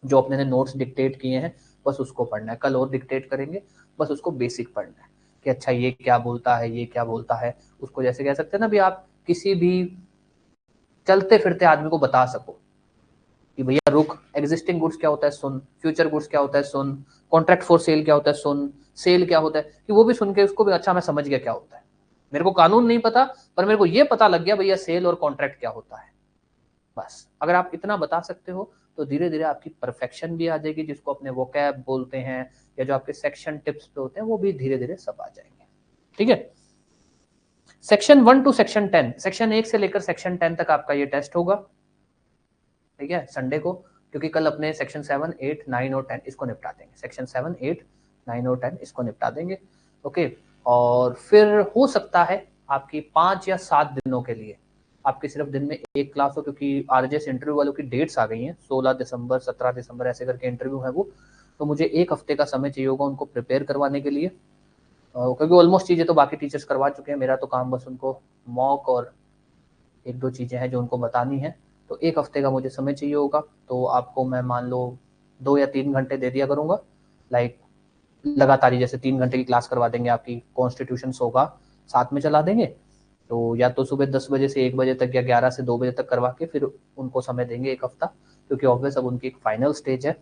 जो अपने ने नोट्स डिक्टेट किए हैं बस उसको पढ़ना है, कल और डिक्टेट करेंगे, बस उसको बेसिक पढ़ना है कि अच्छा ये क्या बोलता है, ये क्या बोलता है, उसको जैसे कह सकते हैं ना भी आप किसी भी चलते फिरते आदमी को बता सको कि भैया रुक, एग्जिस्टिंग गुड्स क्या होता है सुन, फ्यूचर गुड्स क्या होता है सुन, कॉन्ट्रैक्ट फॉर सेल क्या होता है सुन, सेल क्या होता है, कि वो भी सुन के उसको भी अच्छा मैं समझ गया क्या होता है, मेरे को कानून नहीं पता पर मेरे को ये पता लग गया भैया सेल और कॉन्ट्रैक्ट क्या होता है। बस अगर आप इतना बता सकते हो तो धीरे धीरे आपकी परफेक्शन भी आ जाएगी, जिसको अपने वोकैब बोलते हैं, या जो आपके सेक्शन टिप्स पे होते हैं वो भी धीरे धीरे सब आ जाएंगे। ठीक है, सेक्शन 1 टू सेक्शन 10, सेक्शन 1 से लेकर सेक्शन 10 तक आपका ये टेस्ट होगा, ठीक है, संडे को, क्योंकि कल अपने सेक्शन 7, 8, 9 और 10 इसको निपटा देंगे, सेक्शन 7, 8, 9 और 10 इसको निपटा देंगे। ओके, और फिर हो सकता है आपकी 5 या 7 दिनों के लिए आपकी सिर्फ दिन में एक क्लास हो, क्योंकि आरजेएस इंटरव्यू वालों की डेट्स आ गई हैं, 16 दिसंबर 17 दिसंबर ऐसे करके इंटरव्यू है वो, तो मुझे 1 हफ्ते का समय चाहिए होगा उनको प्रिपेयर करवाने के लिए, क्योंकि ऑलमोस्ट चीज़ें तो बाकी टीचर्स करवा चुके हैं, मेरा तो काम बस उनको मॉक और 1-2 चीज़ें हैं जो उनको बतानी है, तो 1 हफ्ते का मुझे समय चाहिए होगा। तो आपको मैं मान लो 2 या 3 घंटे दे दिया करूँगा, लाइक लगातार ही, जैसे 3 घंटे की क्लास करवा देंगे आपकी, कॉन्स्टिट्यूशन होगा साथ में चला देंगे, तो या तो सुबह 10 बजे से 1 बजे तक या 11 से 2 बजे तक करवा के फिर उनको समय देंगे 1 हफ्ता, क्योंकि ऑब्वियस अब उनकी एक फाइनल स्टेज है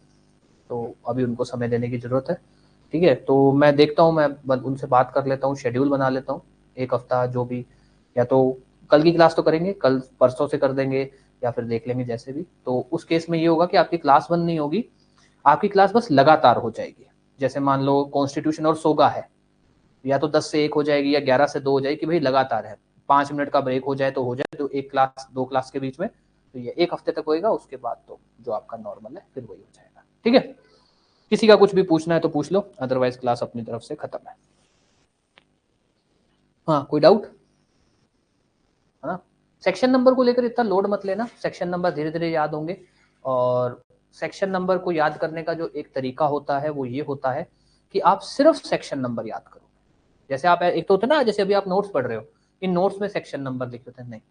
तो अभी उनको समय देने की जरूरत है। ठीक है, तो मैं देखता हूँ, मैं उनसे बात कर लेता हूँ, शेड्यूल बना लेता हूँ 1 हफ्ता जो भी, या तो कल की क्लास तो करेंगे, कल परसों से कर देंगे या फिर देख लेंगे जैसे भी। तो उस केस में ये होगा कि आपकी क्लास बंद नहीं होगी, आपकी क्लास बस लगातार हो जाएगी। जैसे मान लो कॉन्स्टिट्यूशन और सोगा है, या तो 10 से 1 हो जाएगी या 11 से 2 हो जाएगी कि भाई लगातार है, 5 मिनट का ब्रेक हो जाए तो हो जाए, तो 1 क्लास 2 क्लास के बीच में, तो ये 1 हफ्ते तक होएगा, उसके बाद तो जो आपका नॉर्मल है फिर वही हो जाएगा। ठीक है, किसी का कुछ भी पूछना है तो पूछ लो, अदरवाइज क्लास अपनी तरफ से खत्म है। हाँ, कोई डाउट है ना? सेक्शन नंबर को लेकर इतना लोड मत लेना, सेक्शन नंबर धीरे धीरे याद होंगे, और सेक्शन नंबर को याद करने का जो एक तरीका होता है वो ये होता है कि आप सिर्फ सेक्शन नंबर याद करो। जैसे आप एक तो होता है ना, जैसे अभी आप नोट्स पढ़ रहे हो, इन नोट्स में सेक्शन नंबर लिखे होते हैं, नहीं,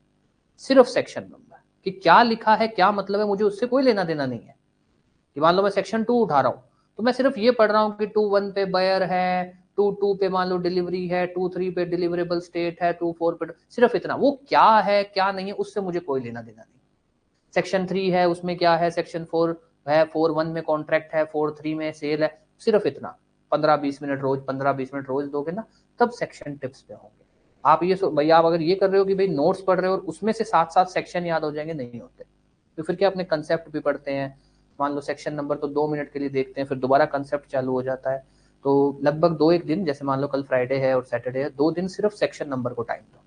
सिर्फ सेक्शन नंबर, कि क्या लिखा है, क्या मतलब है, मुझे उससे कोई लेना देना नहीं है। कि मान लो मैं सेक्शन 2 उठा रहा हूँ तो मैं सिर्फ ये पढ़ रहा हूँ कि 2.1 पे बायर है, 2.2 पे मान लो डिलीवरी है, 2.3 पे डिलीवरेबल स्टेट है, 2.4 पे, सिर्फ इतना, वो क्या है क्या नहीं है उससे मुझे कोई लेना देना नहीं। सेक्शन 3 है उसमें क्या है, सेक्शन 4 है, 4.1 में कॉन्ट्रैक्ट है, 4.3 में सेल है, सिर्फ इतना, 15-20 मिनट रोज, 15-20 मिनट रोज दोगे ना, तब सेक्शन टिप्स पे होंगे। आप ये भैया आप अगर ये कर रहे हो कि भाई नोट्स पढ़ रहे हो और उसमें से साथ साथ सेक्शन याद हो जाएंगे, नहीं होते, तो फिर क्या अपने कंसेप्ट भी पढ़ते हैं, मान लो सेक्शन नंबर तो 2 मिनट के लिए देखते हैं, फिर दोबारा कंसेप्ट चालू हो जाता है, तो लगभग 2-1 दिन, जैसे मान लो कल फ्राइडे है और सैटरडे है, 2 दिन सिर्फ सेक्शन नंबर को टाइम दो,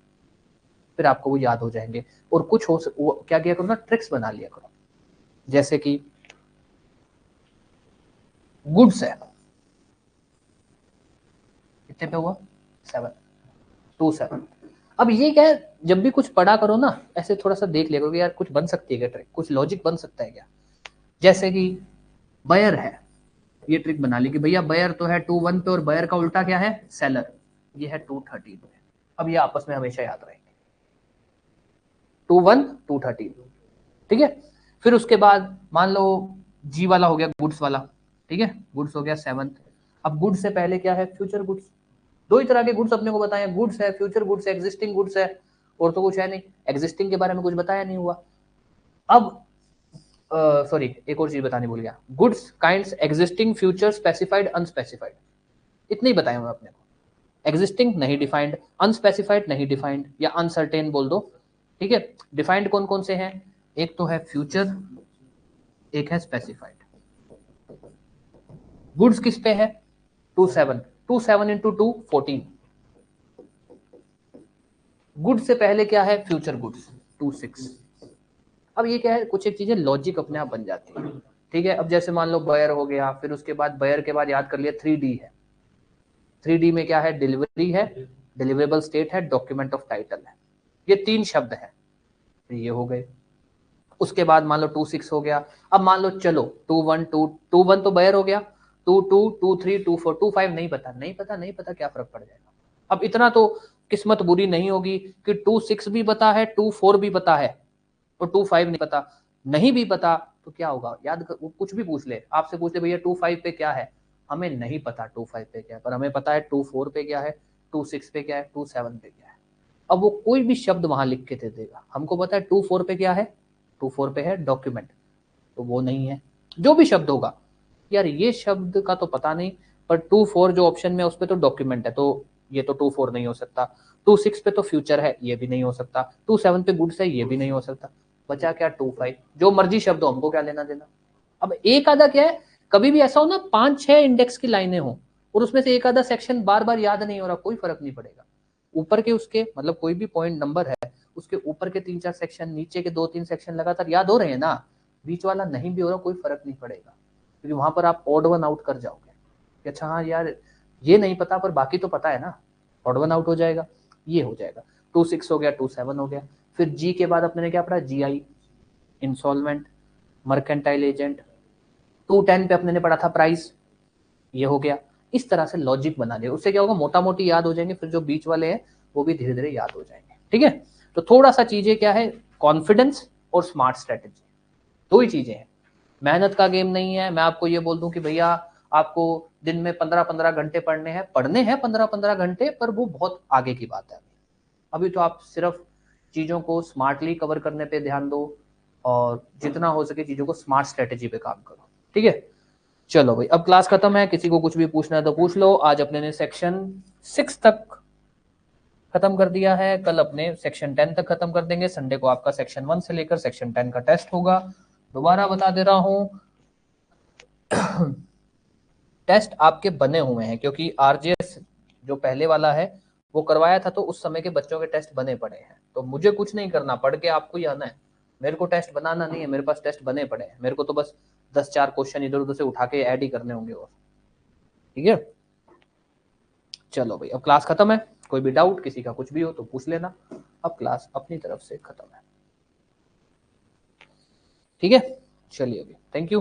फिर आपको वो याद हो जाएंगे। और कुछ वो क्या किया करो ना, ट्रिक्स बना लिया करो, जैसे कि गुड्स है, कितने पे हुआ, 7, 2-7। अब ये क्या है, जब भी कुछ पढ़ा करो ना ऐसे थोड़ा सा देख लिया करो कि यार कुछ बन सकती है क्या ट्रिक, कुछ लॉजिक बन सकता है क्या। जैसे कि बायर है, ये ट्रिक बना ली कि भैया बायर तो है 2.1 पे और बायर का उल्टा क्या है, सेलर, ये है 2.13 पे। अब ये आपस में हमेशा याद रहेंगे, 2.1 2.13, ठीक है। फिर उसके बाद मान लो जी वाला हो गया, गुड्स वाला, ठीक है, गुड्स हो गया 7th। अब गुड्स से पहले क्या है, फ्यूचर गुड्स, 2 ही तरह के गुड्स अपने को बताए, गुड्स है, फ्यूचर गुड्स है, एग्जिस्टिंग गुड्स है, और तो कुछ है नहीं, एग्जिस्टिंग के बारे में कुछ बताया नहीं हुआ। अब सॉरी एक और चीज बतानी भूल गया, goods kinds existing future specified unspecified, इतने ही बताए हुए अपने को, एग्जिस्टिंग नहीं डिफाइंड, अनस्पेसिफाइड नहीं डिफाइंड, या अनसर्टेन बोल दो, ठीक है। डिफाइंड कौन कौन से हैं, एक तो है फ्यूचर, एक है स्पेसिफाइड। गुड्स किस पे है, 2.7, 2.7 इंटू 2 14, गुड्स से पहले क्या है, फ्यूचर गुड्स 2.6, अब ये क्या है, कुछ एक चीजें लॉजिक अपने आप बन जाती है, ठीक है। अब जैसे मान लो बायर हो गया, फिर उसके बाद बायर के बाद याद कर लिया 3D है। 3D में क्या है, डिलीवरी है, डिलीवरेबल स्टेट है, डॉक्यूमेंट ऑफ टाइटल है, ये 3 शब्द हैं, ये हो गए। उसके बाद मान लो 2.6 हो गया। अब मान लो चलो 2.1 2.1 तो बायर हो गया, 2.2 2.3 2.4 2.5 नहीं पता, नहीं पता नहीं पता, क्या फर्क पड़ जाएगा। अब इतना तो किस्मत बुरी नहीं होगी कि 2.6 भी पता है, 2.4 भी पता है और 2.5 नहीं पता। नहीं भी पता तो क्या होगा, याद कर, कुछ भी पूछ ले, आपसे पूछ ले भैया 2.5 पे क्या है, हमें नहीं पता 2.5 पे क्या है, पर हमें पता है 2.4 पे क्या है, 2.6 पे क्या है, 2.7 पे क्या है। अब वो कोई भी शब्द वहां लिख के दे देगा, हमको पता है 2.4 पे क्या है, 2.4 पे है डॉक्यूमेंट, तो वो नहीं है। जो भी शब्द होगा, यार ये शब्द का तो पता नहीं, पर 2.4 जो ऑप्शन में उस पर तो डॉक्यूमेंट है, तो ये तो 2.4 नहीं हो सकता। 2.6 पे तो फ्यूचर है, ये भी नहीं हो सकता। 2.7 पे गुड्स है, ये भी नहीं हो सकता। बचा क्या, 2.5। जो मर्जी शब्द हो, हमको क्या लेना देना। अब एक आधा क्या है, कभी भी ऐसा हो ना 5-6 इंडेक्स की लाइनें हो और उसमें से एक आधा सेक्शन बार बार याद नहीं हो रहा, कोई फर्क नहीं पड़ेगा। ऊपर के उसके मतलब कोई भी पॉइंट नंबर है, उसके ऊपर के 3-4 सेक्शन, नीचे के 2-3 सेक्शन लगातार याद हो रहे हैं ना, बीच वाला नहीं भी हो रहा, कोई फर्क नहीं पड़ेगा, क्योंकि वहां पर आप ऑड वन आउट कर जाओगे कि अच्छा हाँ यार ये नहीं पता पर बाकी तो पता है ना, ऑड वन आउट हो जाएगा, ये हो जाएगा। 2.6 हो गया, 2.7 हो गया। फिर जी के बाद अपने ने क्या पढ़ा, GI, इंस्टॉलमेंट, मर्केंटाइल एजेंट। 2.10 पे अपने ने पढ़ा था प्राइस, ये हो गया। इस तरह से लॉजिक बना लिया, उससे क्या होगा, मोटा मोटी याद हो जाएंगे, फिर जो बीच वाले हैं वो भी धीरे धीरे याद हो जाएंगे, ठीक है। तो थोड़ा सा चीजें क्या है, कॉन्फिडेंस और स्मार्ट स्ट्रेटेजी, दो ही चीजें हैं। मेहनत का गेम नहीं है। मैं आपको ये बोल दूं कि भैया आपको दिन में 15-15 घंटे पढ़ने हैं 15-15 घंटे, पर वो बहुत आगे की बात है। अभी तो आप सिर्फ चीजों को स्मार्टली कवर करने पे ध्यान दो और जितना हो सके चीजों को स्मार्ट स्ट्रेटेजी पे काम करो, ठीक है। चलो भाई, अब क्लास खत्म है, किसी को कुछ भी पूछना है तो पूछ लो। आज अपने ने सेक्शन 6 तक खत्म कर दिया है, कल अपने सेक्शन 10 तक खत्म कर देंगे। संडे को आपका सेक्शन 1 से लेकर सेक्शन 10 का टेस्ट होगा। दोबारा बता दे रहा हूं, टेस्ट आपके बने हुए हैं, क्योंकि RJS जो पहले वाला है वो करवाया था, तो उस समय के बच्चों के टेस्ट बने पड़े हैं। तो मुझे कुछ नहीं करना, पढ़ के आपको ही आना है, मेरे को टेस्ट बनाना नहीं है, मेरे पास टेस्ट बने पड़े हैं, मेरे को तो बस 10-4 क्वेश्चन इधर उधर से उठा के ऐड ही करने होंगे और, ठीक है। चलो भाई, अब क्लास खत्म है, कोई भी डाउट किसी का कुछ भी हो तो पूछ लेना। अब क्लास अपनी तरफ से खत्म है, ठीक है। चलिए अभी, थैंक यू।